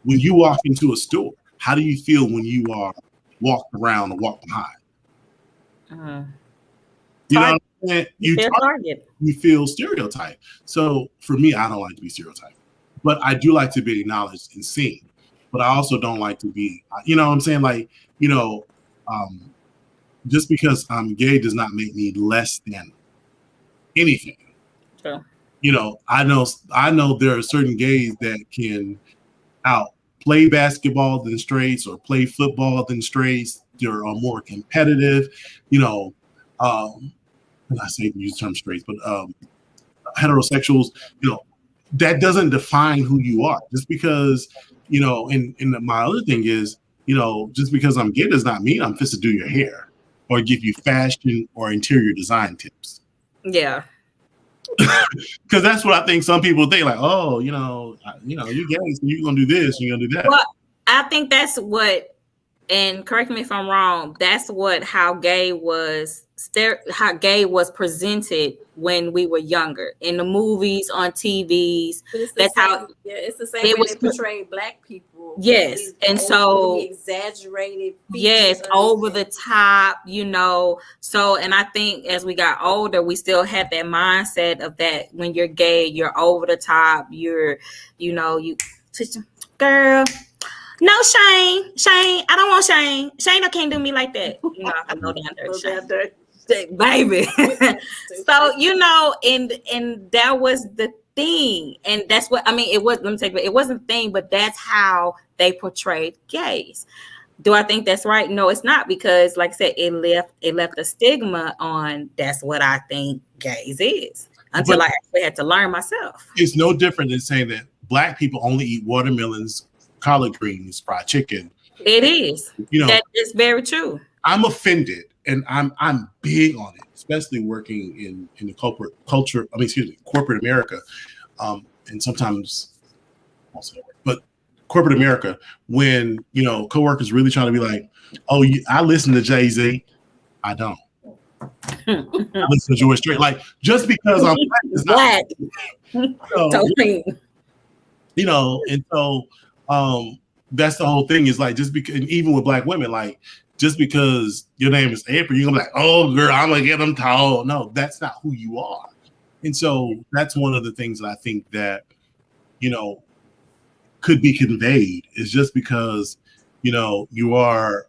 S1: When you walk into a store, how do you feel when you are walked around or walked behind? You know what I'm saying? You feel stereotyped. So for me, I don't like to be stereotyped, but I do like to be acknowledged and seen. But I also don't like to be, what I'm saying? Like, just because I'm gay does not make me less than anything.
S2: True.
S1: I know there are certain gays that can play basketball than straights, or play football than straights. They're more competitive, and I say use the term straights, but heterosexuals, that doesn't define who you are. Just because, and my other thing is, just because I'm gay does not mean I'm fit to do your hair or give you fashion or interior design tips.
S2: Yeah.
S1: Because that's what I think some people think, like, oh, you gay, so you're gonna do this, you're gonna do that.
S2: Well, I think that's what, and correct me if I'm wrong, that's how gay was presented when we were younger, in the movies, on TVs. That's how
S3: it's the same way they portrayed Black people.
S2: Yes, and so
S3: exaggerated.
S2: Yes, over the top, So, and I think as we got older, we still had that mindset of that when you're gay, you're over the top. You're, girl. No, Shane. I don't want Shane. Shane, I can't do me like that. I know down there, Shane. Baby. So, and that was the thing. And that's what, it was, let me take it wasn't a thing, but that's how they portrayed gays. Do I think that's right? No, it's not, because like I said, it left a stigma on that's what I think gays is, until I actually had to learn myself.
S1: It's no different than saying that Black people only eat watermelons, collard greens, fried chicken.
S2: It is. That is very true.
S1: I'm offended, and I'm big on it, especially working in the corporate culture. Corporate America, and sometimes also, but corporate America, when coworkers really trying to be like, oh, I listen to Jay-Z. I don't. I listen to George Strait. Like, just because I'm black is
S2: Black.
S1: not, you know, and so that's the whole thing is like, just because, and even with black women, like, just because your name is April, you're gonna be like, oh girl, I'm gonna get them tall. No, that's not who you are. And so that's one of the things that I think that, you know, could be conveyed is just because, you know, you are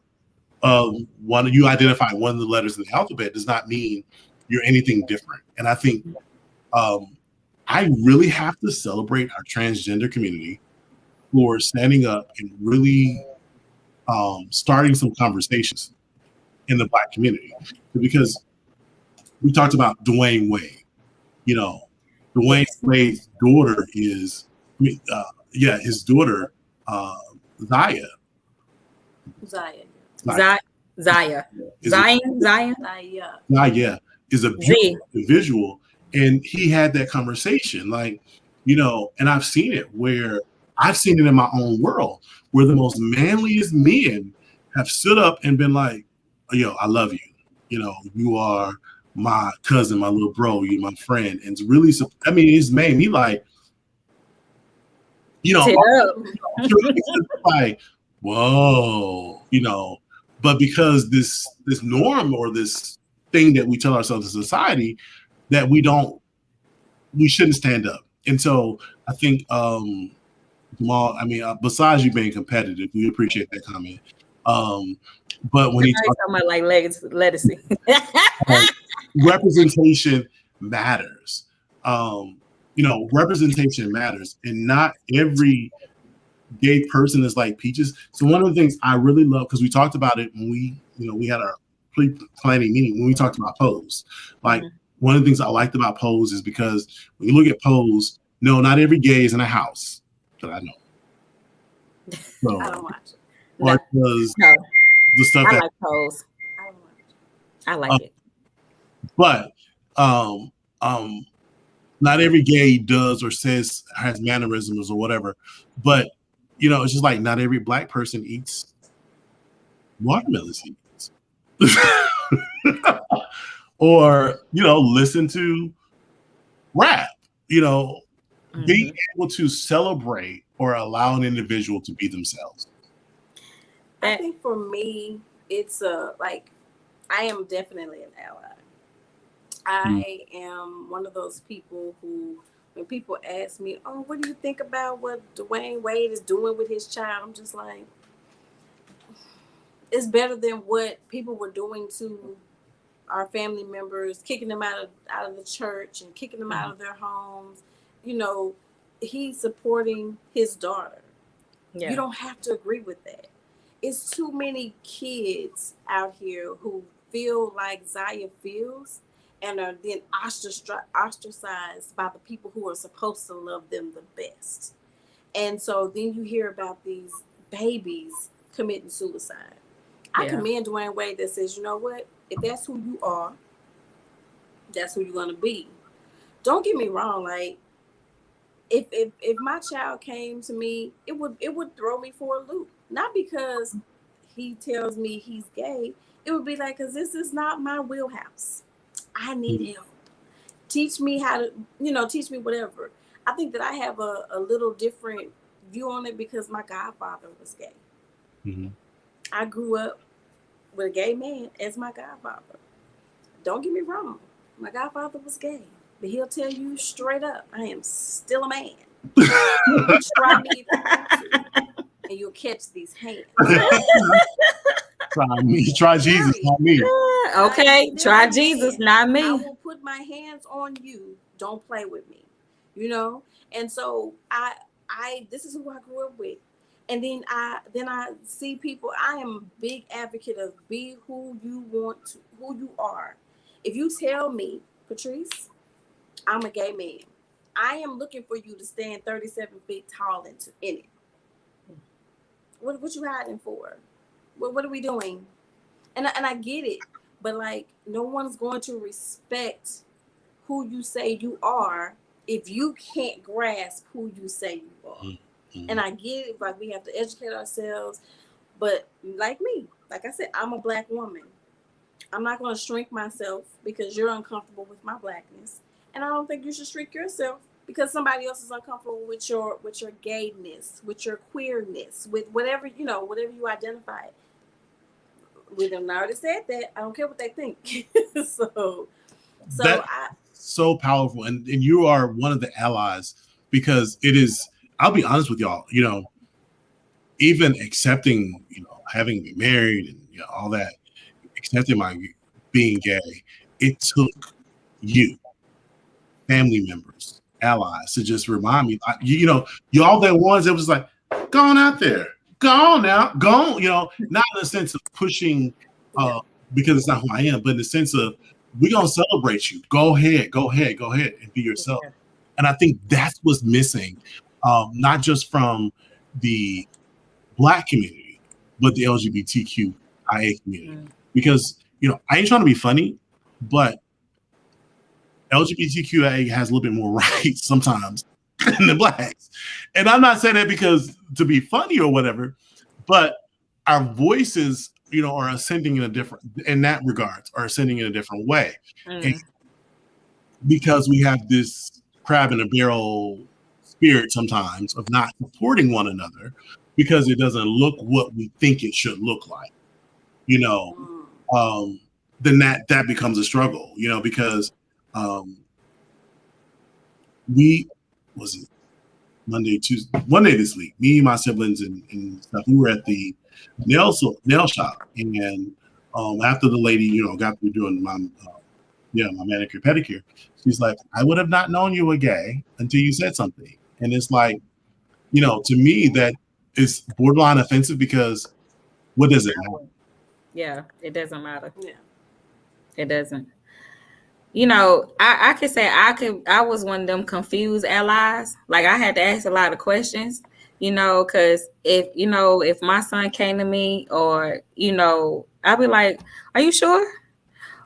S1: you identify one of the letters in the alphabet does not mean you're anything different. And I think I really have to celebrate our transgender community for standing up and really starting some conversations in the Black community, because we talked about Dwayne Wade. You know, Dwayne Wade's daughter is, his daughter, Zaya.
S2: Zaya
S1: is a beautiful individual, and he had that conversation, like, you know, and I've seen it in my own world where the most manliest men have stood up and been like, yo, I love you. You know, you are my cousin, my little bro, you're my friend. And it's really, I mean, it's made me like, you know, like, whoa, you know, but because this norm or this thing that we tell ourselves as society that we shouldn't stand up. And so I think, Jamal, I mean, besides you being competitive, we appreciate that comment. But when he's
S2: talking about like legacy,
S1: representation matters. You know, representation matters, and not every gay person is like Peaches. So one of the things I really love, because we talked about it when we had our pre-planning meeting when we talked about Pose. Like, one of the things I liked about Pose is because when you look at Pose, no, not every gay is in a house that I know. So,
S3: I don't watch it.
S1: Or does the stuff
S2: I like Pose.
S3: I don't watch it.
S2: I like it.
S1: But not every gay does or says has mannerisms or whatever. But you know, it's just like not every Black person eats watermelon seeds. Or, you know, listen to rap. You know, being able to celebrate or allow an individual to be themselves.
S3: I think for me, it's like, I am definitely an ally. I am one of those people who, when people ask me, oh, what do you think about what Dwayne Wade is doing with his child? I'm just like, it's better than what people were doing to our family members, kicking them out of the church and kicking them out of their homes. You know, he's supporting his daughter. Yeah. You don't have to agree with that. It's too many kids out here who feel like Zaya feels and are then ostracized by the people who are supposed to love them the best. And so then you hear about these babies committing suicide. I commend Dwayne Wade that says, you know what? If that's who you are, that's who you're going to be. Don't get me wrong. Like, if my child came to me, it would throw me for a loop. Not because he tells me he's gay. It would be like, because this is not my wheelhouse. I need help. Teach me how to, teach me whatever. I think that I have a little different view on it because my godfather was gay. Mm-hmm. I grew up with a gay man as my godfather. Don't get me wrong. My godfather was gay. But he'll tell you straight up, I am still a man. Try me if you want to, and you'll catch these hands.
S1: Try me. Try Jesus, not me.
S2: Okay, try Jesus, not me.
S3: I will put my hands on you. Don't play with me. And so I this is who I grew up with. And then I see people. I am a big advocate of be who you want to, who you are. If you tell me, Patrice, I'm a gay man, I am looking for you to stand 37 feet tall in it. What you hiding for? What are we doing? And I get it, but like, no one's going to respect who you say you are if you can't grasp who you say you are. Mm-hmm. And I get it, like, we have to educate ourselves. But like me, like I said, I'm a Black woman. I'm not going to shrink myself because you're uncomfortable with my blackness, and I don't think you should shrink yourself because somebody else is uncomfortable with your gayness, with your queerness, with whatever whatever you identify with them. I already said that. I don't care what they think. so
S1: That's so powerful, and you are one of the allies because it is. I'll be honest with y'all. Even accepting, having been married and all that, accepting my being gay, it took you, family members, allies, to just remind me. Y'all that ones that was like, go on out there, go on now, go on. Not in the sense of pushing, because it's not who I am, but in the sense of we're gonna celebrate you. Go ahead, and be yourself. Yeah. And I think that's what's missing, not just from the Black community, but the LGBTQIA community. Because I ain't trying to be funny, but LGBTQIA has a little bit more rights sometimes than the Blacks. And I'm not saying that because to be funny or whatever, but our voices, are ascending in that regards, are ascending in a different way. And because we have this crab in a barrel spirit sometimes of not supporting one another because it doesn't look what we think it should look like, then that becomes a struggle, because one day this week, me, my siblings and stuff, we were at the nail shop, and after the lady, got through doing my manicure pedicure, she's like, I would have not known you were gay until you said something. And it's like, to me, that is borderline offensive because what does it matter?
S2: Yeah, it doesn't matter.
S3: Yeah,
S2: it doesn't. I could say I was one of them confused allies. Like I had to ask a lot of questions, because if my son came to me or, I'd be like, are you sure?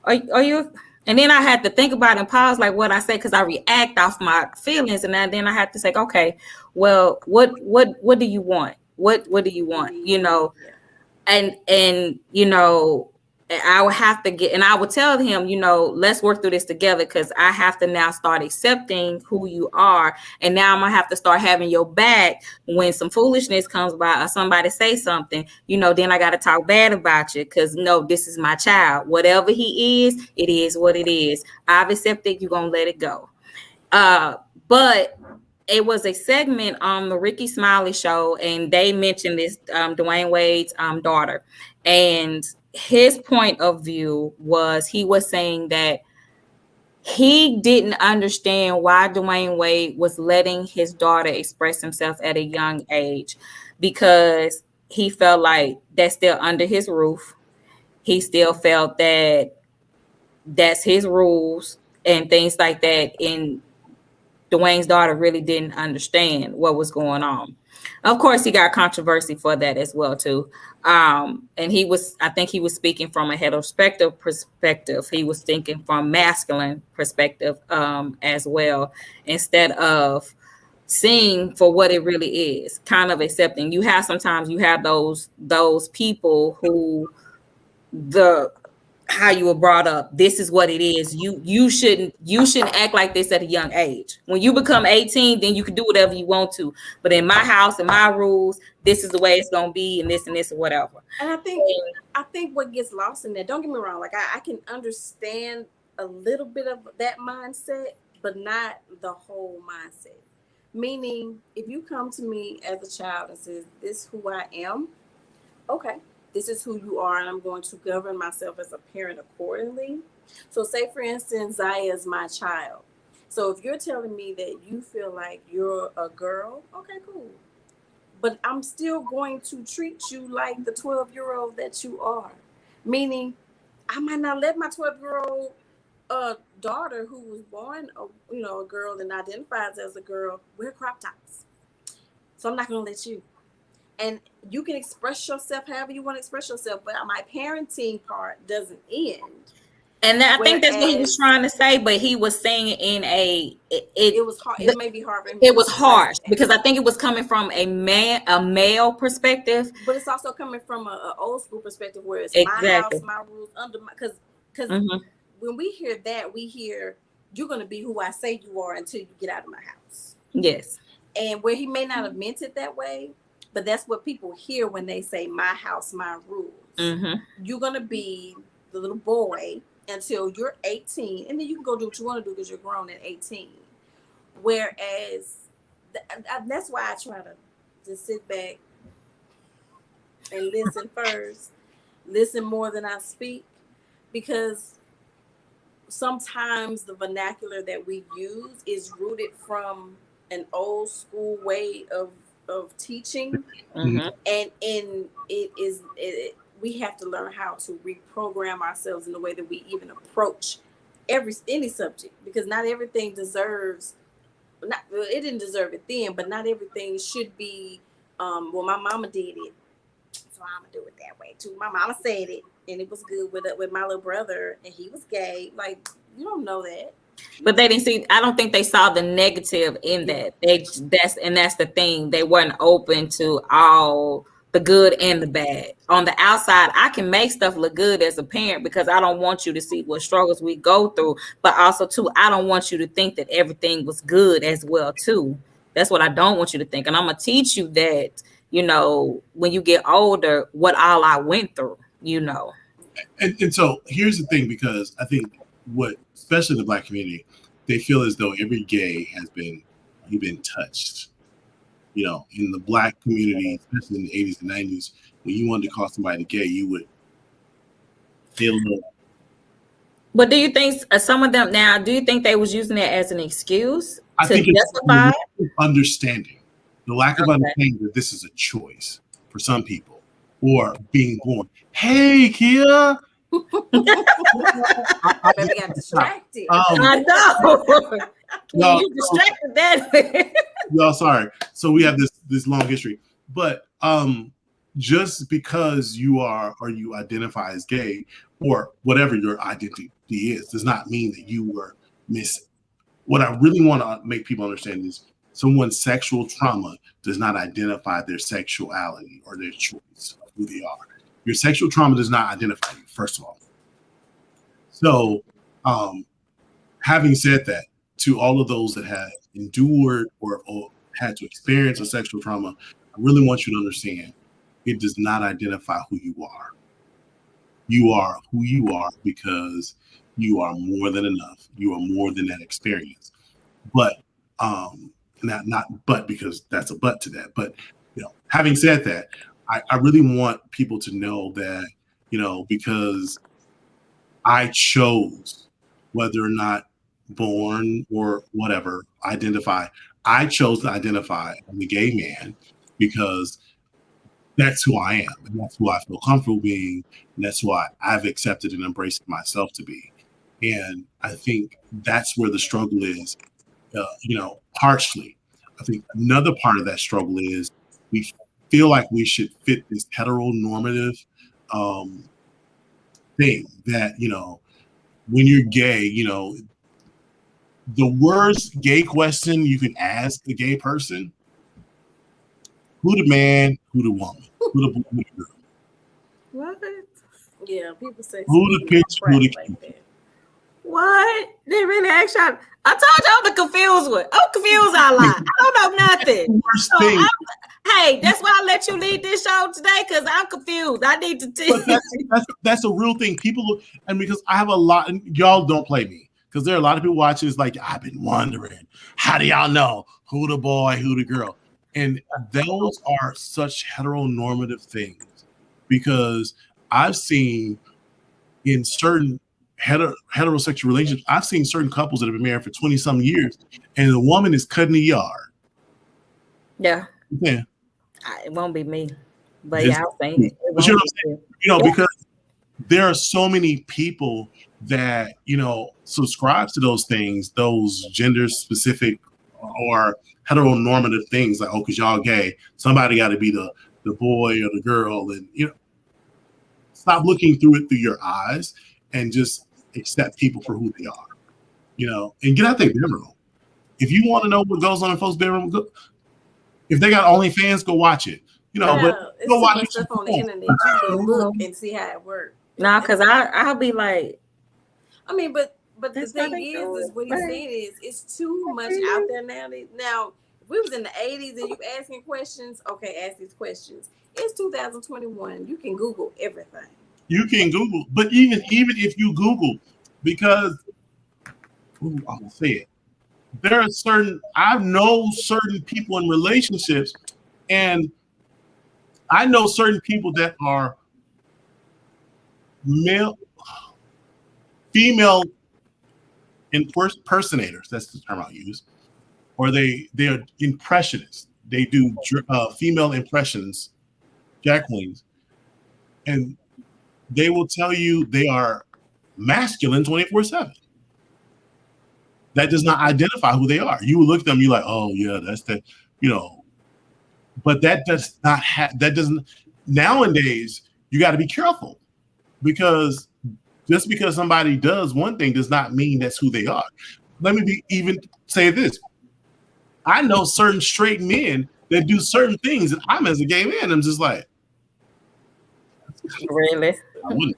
S2: Are you? And then I had to think about it and pause, like what I say, because I react off my feelings. And then I have to say, okay, well, what do you want? What do you want? And I would have to and I would tell him, let's work through this together because I have to now start accepting who you are. And now I'm going to have to start having your back when some foolishness comes by or somebody say something, then I got to talk bad about you because this is my child. Whatever he is, it is what it is. I've accepted, you're going to let it go. But it was a segment on the Ricky Smiley show, and they mentioned this Dwayne Wade's daughter. And his point of view was he was saying that he didn't understand why Dwayne Wade was letting his daughter express himself at a young age because he felt like that's still under his roof. He still felt that that's his rules and things like that. And Dwayne's daughter really didn't understand what was going on. Of course, he got controversy for that as well, too. And I think he was speaking from a heterosexual perspective. He was thinking from masculine perspective as well, instead of seeing for what it really is, kind of accepting. Sometimes you have those people who how you were brought up. This is what it is. You shouldn't act like this at a young age. When you become 18, then you can do whatever you want to. But in my house and my rules, this is the way it's gonna be, and this or whatever.
S3: And I think what gets lost in that, don't get me wrong, like I can understand a little bit of that mindset, but not the whole mindset. Meaning, if you come to me as a child and says, "This is who I am," okay. This is who you are, and I'm going to govern myself as a parent accordingly. So say, for instance, Zaya is my child. So if you're telling me that you feel like you're a girl, okay, cool. But I'm still going to treat you like the 12-year-old that you are. Meaning, I might not let my 12-year-old daughter who was born, a girl and identifies as a girl, wear crop tops. So I'm not going to let you. And you can express yourself however you want to express yourself, but my parenting part doesn't end.
S2: And I think that's what he was trying to say, but he was saying it in
S3: it was hard. It may be hard.
S2: It was harsh because I think it was coming from a male perspective,
S3: but it's also coming from a old school perspective where it's
S2: exactly.
S3: My house, my rules, because Because when we hear that, we hear you're going to be who I say you are until you get out of my house.
S2: Yes.
S3: And where he may not have meant it that way, but that's what people hear when they say my house, my rules. You're going to be the little boy until you're 18, and then you can go do what you want to do because you're grown at 18. Whereas that's why I try to just sit back and listen first, listen more than I speak, because sometimes the vernacular that we use is rooted from an old school way of teaching, and we have to learn how to reprogram ourselves in the way that we even approach any subject, because not everything deserves. It didn't deserve it then, but not everything should be. Well, my mama did it, so I'm gonna do it that way too. My mama said it, and it was good with my little brother, and he was gay. Like, you don't know that.
S2: But they didn't see. I don't think they saw the negative in that. That's the thing. They weren't open to all the good and the bad. On the outside, I can make stuff look good as a parent because I don't want you to see what struggles we go through. But also, too, I don't want you to think that everything was good as well, too. That's what I don't want you to think. And I'm gonna teach you that, when you get older, what all I went through,
S1: And so here's the thing, because I think especially in the Black community, they feel as though every gay has been touched. In the Black community, especially in the 80s and 90s, when you wanted to call somebody gay, you would feel a little.
S2: But do you think some of them now, do you think they was using it as an excuse
S1: I think
S2: justify?
S1: It's understanding. The lack of understanding that this is a choice for some people, or being born. Hey, Kia.
S3: I got distracted.
S2: I know. You distracted that.
S1: Y'all, sorry. So we have this long history, but just because you are or you identify as gay or whatever your identity is does not mean that you were missing. What I really want to make people understand is someone's sexual trauma does not identify their sexuality or their choice of who they are. Your sexual trauma does not identify you, first of all. So, having said that, to all of those that have endured or had to experience a sexual trauma, I really want you to understand it does not identify who you are. You are who you are because you are more than enough. You are more than that experience. But not but, because that's a but to that. But having said that, I really want people to know that, because I chose, whether or not born or whatever, I chose to identify as a gay man because that's who I am, and that's who I feel comfortable being, and that's why I've accepted and embraced myself to be. And I think that's where the struggle is, partially. I think another part of that struggle is we feel like we should fit this heteronormative thing that, when you're gay, the worst gay question you can ask a gay person: who the man, who the woman, who the boy, who the girl?
S2: What?
S3: Yeah, people say
S1: who the pitch, who the key.
S3: That.
S2: What? They really asked y'all. I told you I'm the confused one. I'm confused a lot. I don't know nothing.
S1: Worst thing.
S2: Hey, that's why I let you lead this show today, because I'm confused. I need to teach.
S1: That's a real thing. People, and because I have a lot, and y'all don't play me, because there are a lot of people watching. It's like, I've been wondering, how do y'all know who the boy, who the girl? And those are such heteronormative things, because I've seen in certain heterosexual relationships, I've seen certain couples that have been married for 20 some years, and the woman is cutting the yard.
S2: Yeah.
S1: Yeah.
S2: It won't be me, but yeah, I'll say it.
S1: But you know what I'm saying? Because there are so many people that, subscribe to those things, those gender specific or heteronormative things, like, because y'all gay, somebody got to be the boy or the girl. And, stop looking through it through your eyes and just accept people for who they are, and get out their bedroom. If you want to know what goes on in folks' bedroom, if they got OnlyFans, go watch it. But
S3: it's
S1: go watch
S3: stuff on the internet. You can look and see how it works.
S2: No, because I'll be like,
S3: I mean, but
S2: That's
S3: the thing is what he's saying is it's too much out there now. Now, if we was in the 80s and you asking questions, okay, ask these questions. It's 2021. You can Google everything.
S1: You can Google, but even if you Google, because I'll say it, there are I know certain people in relationships, and I know certain people that are female impersonators. That's the term I'll use. Or they're impressionists. They do female impressions, drag queens, and they will tell you they are masculine 24/7. That does not identify who they are. You will look at them, you're like, oh yeah, that's the, but that does not that doesn't. Nowadays, you got to be careful, because just because somebody does one thing does not mean that's who they are. Let me even say this. I know certain straight men that do certain things, and I'm, as a gay man, I'm just like,
S2: really?
S1: I wouldn't.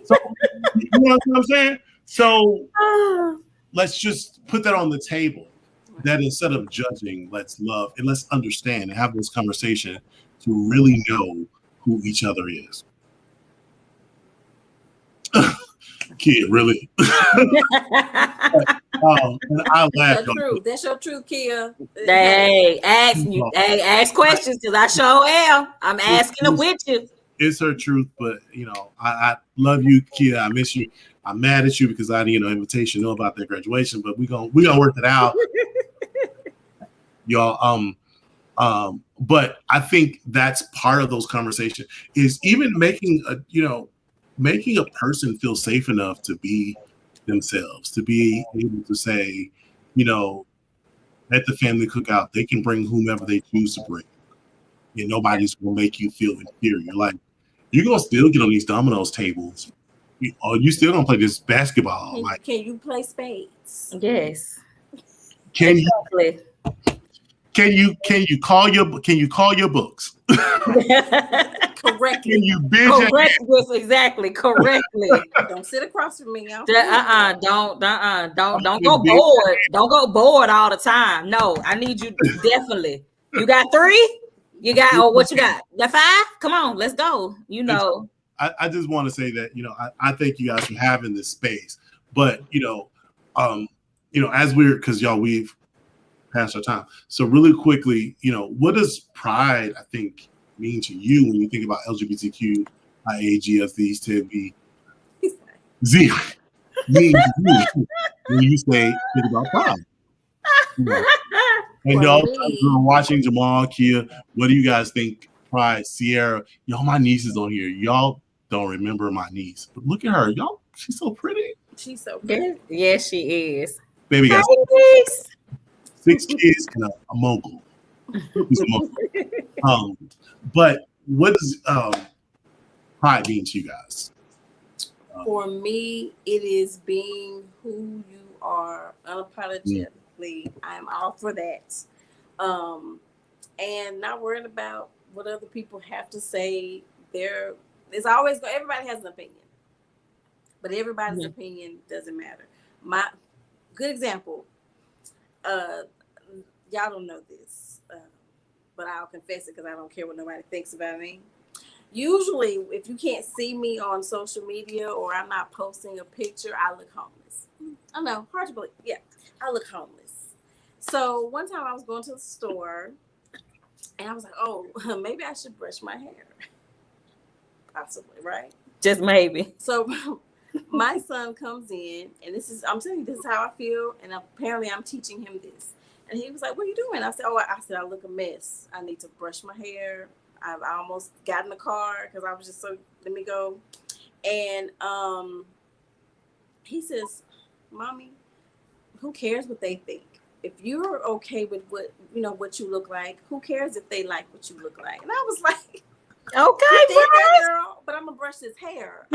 S1: So, you know what I'm saying? So let's just put that on the table. That instead of judging, let's love and let's understand and have this conversation to really know who each other is. Kid, really? And I laughed.
S3: That's your truth, Kia.
S2: Hey, ask questions, because I sure am. I'm asking them with you.
S1: It's her truth, but I love you, Kia. I miss you. I'm mad at you because I didn't invitation, know about that graduation, but we gonna work it out, y'all. But I think that's part of those conversations, is even making a person feel safe enough to be themselves, to be able to say, at the family cookout, they can bring whomever they choose to bring. And nobody's gonna make you feel inferior. Like, you're gonna still get on these dominoes tables. You still gonna play this basketball.
S3: Can you play spades?
S2: Yes.
S1: Can you call your books?
S3: Correctly.
S1: Can you bid
S2: exactly correctly?
S3: Don't sit across from me.
S2: Don't go bored. Don't go bored all the time. No, I need you definitely. You got 3? You got what you got? Got 5? Come on, let's go.
S1: I just want to say that I thank you guys for having this space, but as we've past our time. So really quickly, what does pride, I think, mean to you when you think about LGBTQ, IAGFZ, TB, Z, mean to you when you think about pride? And y'all watching, Jamal, Kia, what do you guys think pride? Sierra, my niece is on here. Y'all don't remember my niece, but look at her. Y'all, she's so pretty.
S3: She's so pretty.
S2: Yes, she is.
S1: Baby got 6 kids and a mogul. He's a mogul. But what does pride mean to you guys?
S3: For me, it is being who you are unapologetically. I'm all for that. And not worrying about what other people have to say. Everybody has an opinion, but everybody's opinion doesn't matter. My good example, y'all don't know this, but I'll confess it because I don't care what nobody thinks about me. Usually, if you can't see me on social media or I'm not posting a picture, I look homeless. I know, hard to believe. Yeah, I look homeless. So one time I was going to the store and I was like, oh, maybe I should brush my hair. Possibly, right?
S2: Just maybe.
S3: So my son comes in and I'm telling you, this is how I feel. And apparently I'm teaching him this. And he was like, what are you doing? I said, I look a mess. I need to brush my hair. I almost got in the car because I was just let me go. And he says, Mommy, who cares what they think? If you're okay with what you look like, who cares if they like what you look like? And I was like,
S2: okay, Bryce.
S3: Girl, but I'm gonna brush his hair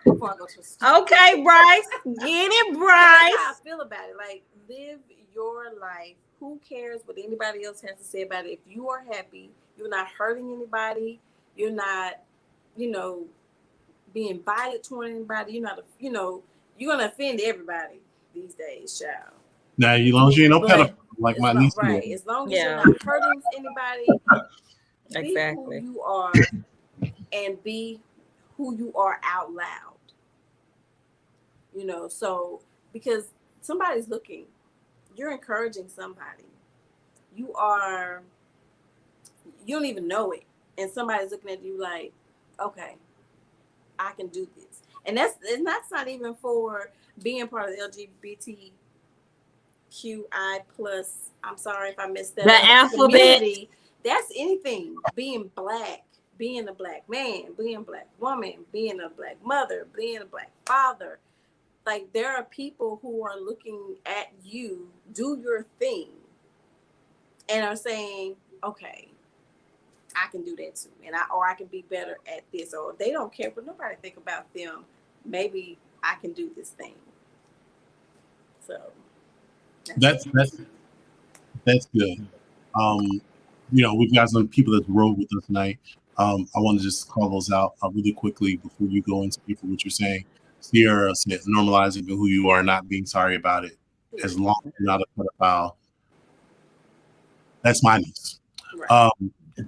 S3: before I go to the store.
S2: Okay, Bryce, get it, Bryce.
S3: That's how I feel about it. Like, live your life. Who cares what anybody else has to say about it? If you are happy, you're not hurting anybody. You're not, being violent toward anybody. You're not, you're gonna offend everybody these days, child.
S1: Now, as long as you ain't no pedophile like my niece.
S3: Right. As long as you're not hurting anybody,
S2: Exactly.
S3: be who you are and be who you are out loud. You know, so because somebody's looking, you're encouraging somebody. You don't even know it. And somebody's looking at you like, okay, I can do this. And that's not even for being part of the LGBTQI plus. I'm sorry if I missed that.
S2: The alphabet.
S3: Community. That's anything. Being black, being a black man, being a black woman, being a black mother, being a black father. Like, there are people who are looking at you do your thing and are saying, okay, I can do that too. And I can be better at this. Or they don't care what nobody think about them. Maybe I can do this thing. So
S1: that's good. We've got some people that rode with us tonight. I want to just call those out really quickly before you go into what you're saying. Sierra said, normalizing who you are, not being sorry about it, as long as you're not a pedophile. That's my niece.
S3: right.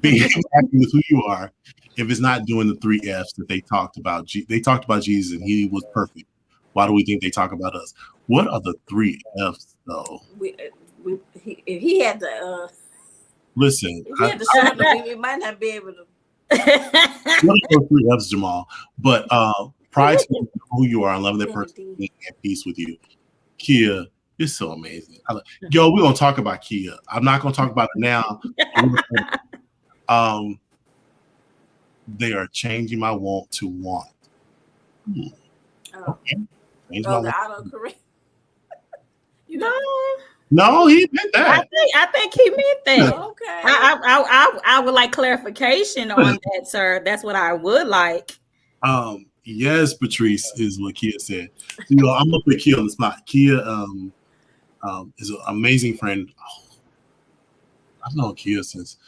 S1: Being happy with who you are, if it's not doing the 3 F's that they talked about. They talked about Jesus and he was perfect. Why do we think they talk about us? What are the 3 F's though?
S3: If he had to
S1: listen,
S3: if he had to show them, we might not be able to.
S1: What are those 3 F's, Jamal? But pride to who you are and loving that person and at peace with you. Kia is so amazing. We're gonna talk about Kia. I'm not gonna talk about it now. They are changing my want to want. Okay.
S3: The autocorrect. You know?
S1: No, he meant that.
S2: I think he meant that.
S3: Okay.
S2: I would like clarification on that, sir. That's what I would like.
S1: Yes, Patrice is what Kia said. I'm gonna put Kia on the spot. Kia is an amazing friend. I've known Kia since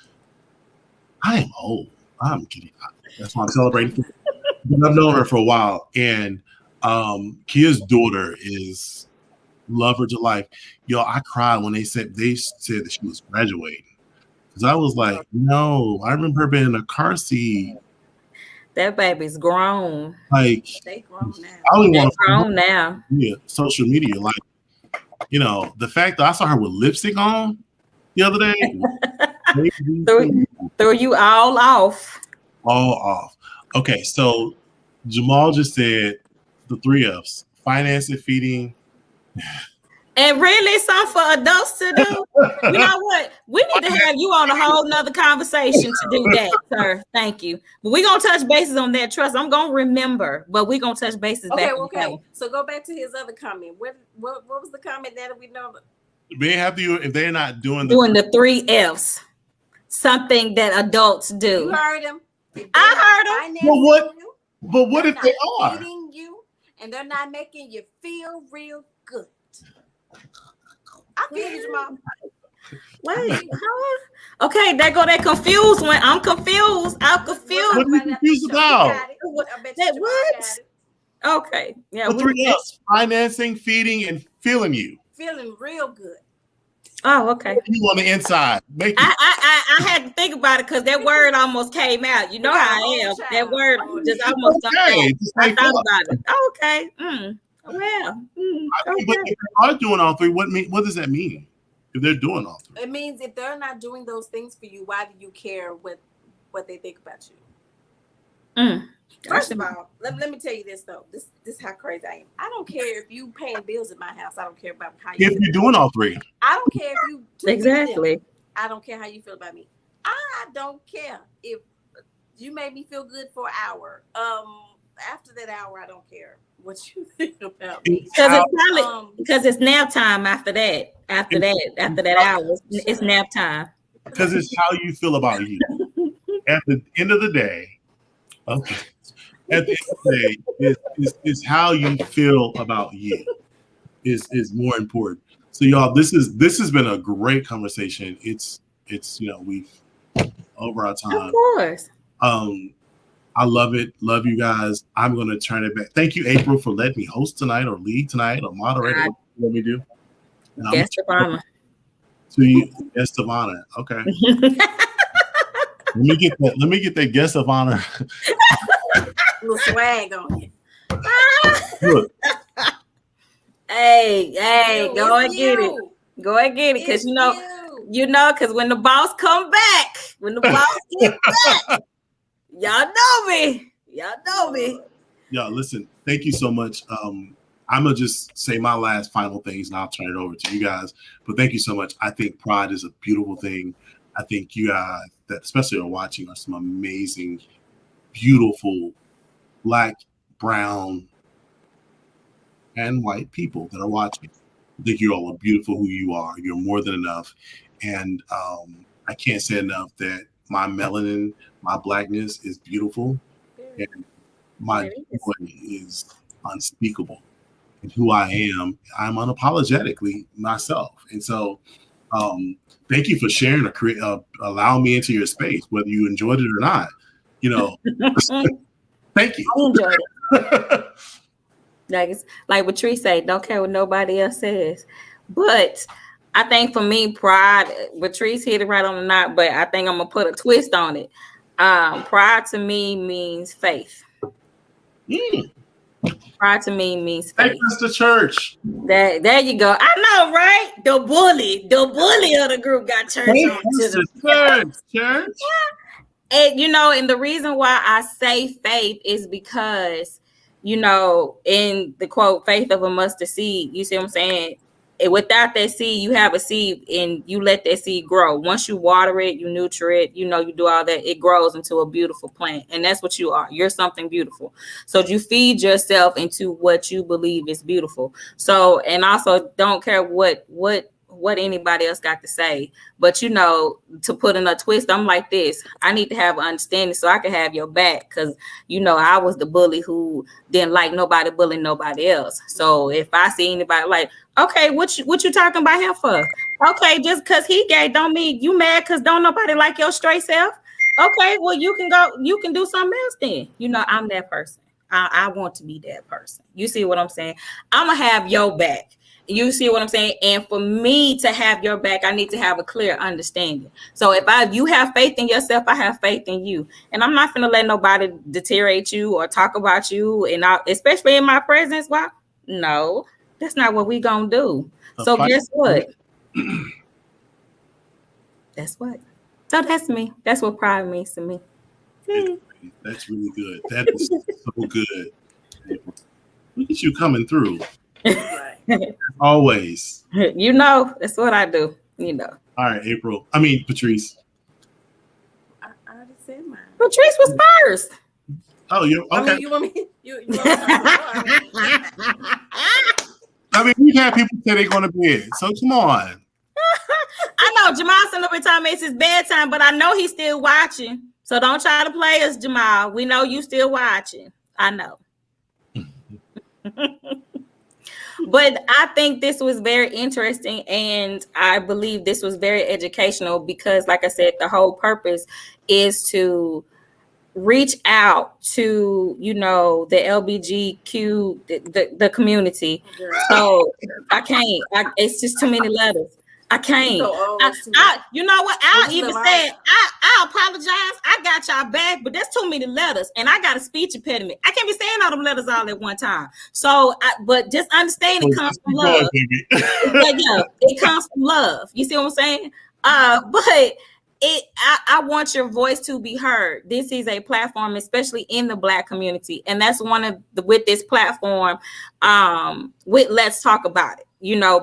S1: I am old. I'm kidding. That's why I'm celebrating. I've known her for a while, and Kia's daughter is love her to life. I cried when they said that she was graduating, because I was like, no, I remember her being in a car seat.
S2: That baby's grown.
S3: Like, they grown now.
S2: They're grown now.
S1: Yeah, social media, like, the fact that I saw her with lipstick on the other day.
S2: threw you all off.
S1: All off. Okay, so Jamal just said the 3 F's: financing, feeding.
S2: And really something for adults to do. You know what? We need to have you on a whole nother conversation to do that, sir. Thank you. But we're going to touch bases on that. Trust, I'm going to remember, but we're going to touch bases back.
S3: Okay. So go back to his other comment. What was the comment that we know?
S1: Being happy if they're not doing
S2: the 3 F's. Something that adults do.
S3: You heard him.
S2: I heard
S1: him. But what if they are?
S3: Feeding you and they're not making you feel real good. I feel you, Jamal.
S2: Wait, okay, there go that confused one. I'm confused.
S1: What are you confused about?
S2: What? Okay. Yeah.
S1: The 3 F's: financing, feeding, and feeling you.
S3: Feeling real good.
S2: Oh, okay.
S1: You on the inside.
S2: I had to think about it because that word almost came out. You know how I am. That word just almost I thought about it. Okay. Well.
S1: But if they are doing all 3, what does that mean? If they're doing all 3,
S3: it means if they're not doing those things for you, why do you care what they think about you? First of all, let me tell you this though. This is how crazy I am. I don't care if you paying bills in my house. I don't care about how you.
S1: If you're doing all 3,
S3: I don't care if you
S2: exactly.
S3: I don't care how you feel about me. I don't care if you made me feel good for an hour. After that hour, I don't care what you think about me.
S2: Because it's nap time after that. After that hour, it's nap time.
S1: Because it's how you feel about you. At the end of the day, okay. At the end of the day, it's how you feel about you is more important. So y'all, this has been a great conversation. It's we've over our time.
S2: Of course.
S1: I love it. Love you guys. I'm going to turn it back. Thank you, April, for letting me host tonight or lead tonight or moderate. What let me do.
S2: Guest of honor.
S1: To you, guest of honor. Okay. Let me get that guest of honor.
S3: Little swag on you.
S1: Look.
S2: Hey, go and get it. Go and get it, because because when the boss come back, when the boss get back, y'all know me.
S1: Y'all, listen, thank you so much. I'm gonna just say my last final things and I'll turn it over to you guys. But thank you so much. I think Pride is a beautiful thing. I think you guys that especially are watching are some amazing, beautiful Black, brown, and white people that are watching. I think you all are beautiful who you are. You're more than enough. And I can't say enough that my melanin, my Blackness is beautiful. And my joy is unspeakable. And who I am, I'm unapologetically myself. And so thank you for sharing allowing me into your space, whether you enjoyed it or not. Thank you.
S2: I enjoyed it. Like Patrice said, don't care what nobody else says. But I think for me, Pride, Patrice hit it right on the knot, but I think I'm going to put a twist on it. Pride to me means faith. Pride to me means faith.
S1: Take us to church.
S2: There you go. I know, right? The bully of the group got church on to the
S1: church.
S2: And and the reason why I say faith is because, in the quote, faith of a mustard seed, you see what I'm saying? And without that seed, you have a seed and you let that seed grow. Once you water it, you nurture it, you do all that, it grows into a beautiful plant. And that's what you are. You're something beautiful. So you feed yourself into what you believe is beautiful. So, and also don't care what anybody else got to say, but to put in a twist, I'm like this. I need to have an understanding so I can have your back, because I was the bully who didn't like nobody bullying nobody else. So if I see anybody like, okay, what you talking about him for? Okay, just because he gay don't mean you mad because don't nobody like your straight self. Okay, well you can do something else then. I'm that person. I want to be that person. You see what I'm saying? I'm gonna have your back. You see what I'm saying? And for me to have your back, I need to have a clear understanding. So if you have faith in yourself, I have faith in you. And I'm not going to let nobody deteriorate you or talk about you. And especially in my presence. Why? No, that's not what we going to do. So guess what? That's what. So that's me. That's what pride means to me.
S1: That's really good. That is so good. Look at you coming through. Always.
S2: That's what I do.
S1: All right, Patrice.
S3: I already said mine.
S2: Patrice was first.
S1: Oh, you okay?
S3: You want me? You want
S1: me we've had people say they're going to bed, so come on.
S2: I know Jamal said every time it's his bedtime, but I know he's still watching. So don't try to play us, Jamal. We know you still watching. I know. But I think this was very interesting, and I believe this was very educational because, like I said, the whole purpose is to reach out to, the LBGQ, the community. So I can't. It's just too many letters. I can't. You know what? I'll even say I apologize. I got y'all back, but that's too many letters, and I got a speech impediment. I can't be saying all them letters all at one time. So, but just understand it comes from love. It comes from love. You see what I'm saying? But I want your voice to be heard. This is a platform, especially in the Black community, and that's one of with this platform. With Let's Talk About It.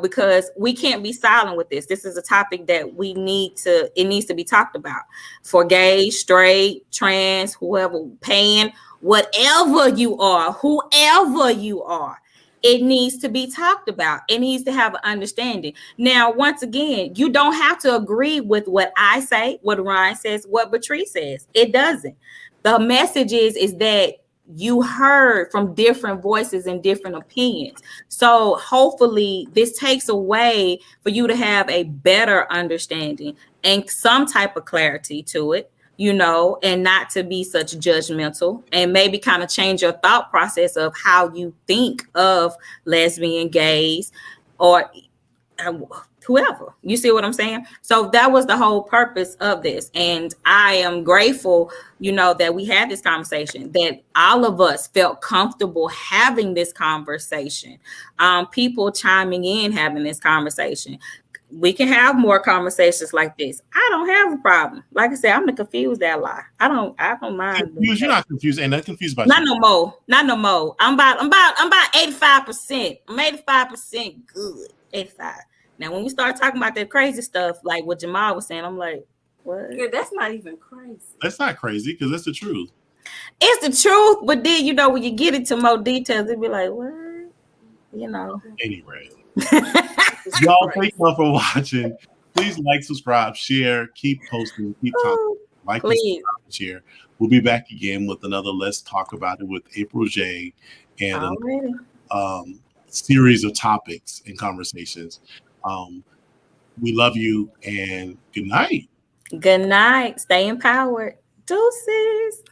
S2: Because we can't be silent with this. This is a topic that it needs to be talked about for gay, straight, trans, whoever, pan, whatever you are, whoever you are. It needs to be talked about. It needs to have an understanding. Now, once again, you don't have to agree with what I say, what Ryan says, what Patrice says. It doesn't. The message is that you heard from different voices and different opinions. So hopefully this takes away for you to have a better understanding and some type of clarity to it. you know, and not to be such judgmental, and maybe kind of change your thought process of how you think of lesbian, gays, or whoever. You see what I'm saying? So that was the whole purpose of this. And I am grateful, you know, that we had this conversation, that all of us felt comfortable having this conversation. People chiming in, having this conversation. We can have more conversations like this. I don't have a problem. Like I said, I'm the confused ally. I don't mind.
S4: Confused. You're not confused, and I'm confused about
S2: not
S4: you.
S2: no more. Not no more. I'm about 85%. I'm 85% good. 85. Now, when we start talking about that crazy stuff, like what Jamal was saying, I'm like, what?
S3: Yeah, that's not even crazy.
S4: That's not crazy because that's the truth.
S2: It's the truth, but then, you know, when you get into more details, it'd be like, what? You know.
S4: Anyway. Y'all, thank y'all for watching. Please like, subscribe, share, keep posting, keep talking. Like,
S2: please.
S4: And share. We'll be back again with another Let's Talk About It with April J. And a series of topics and conversations. We love you and good night.
S2: Good night. Stay empowered. Deuces.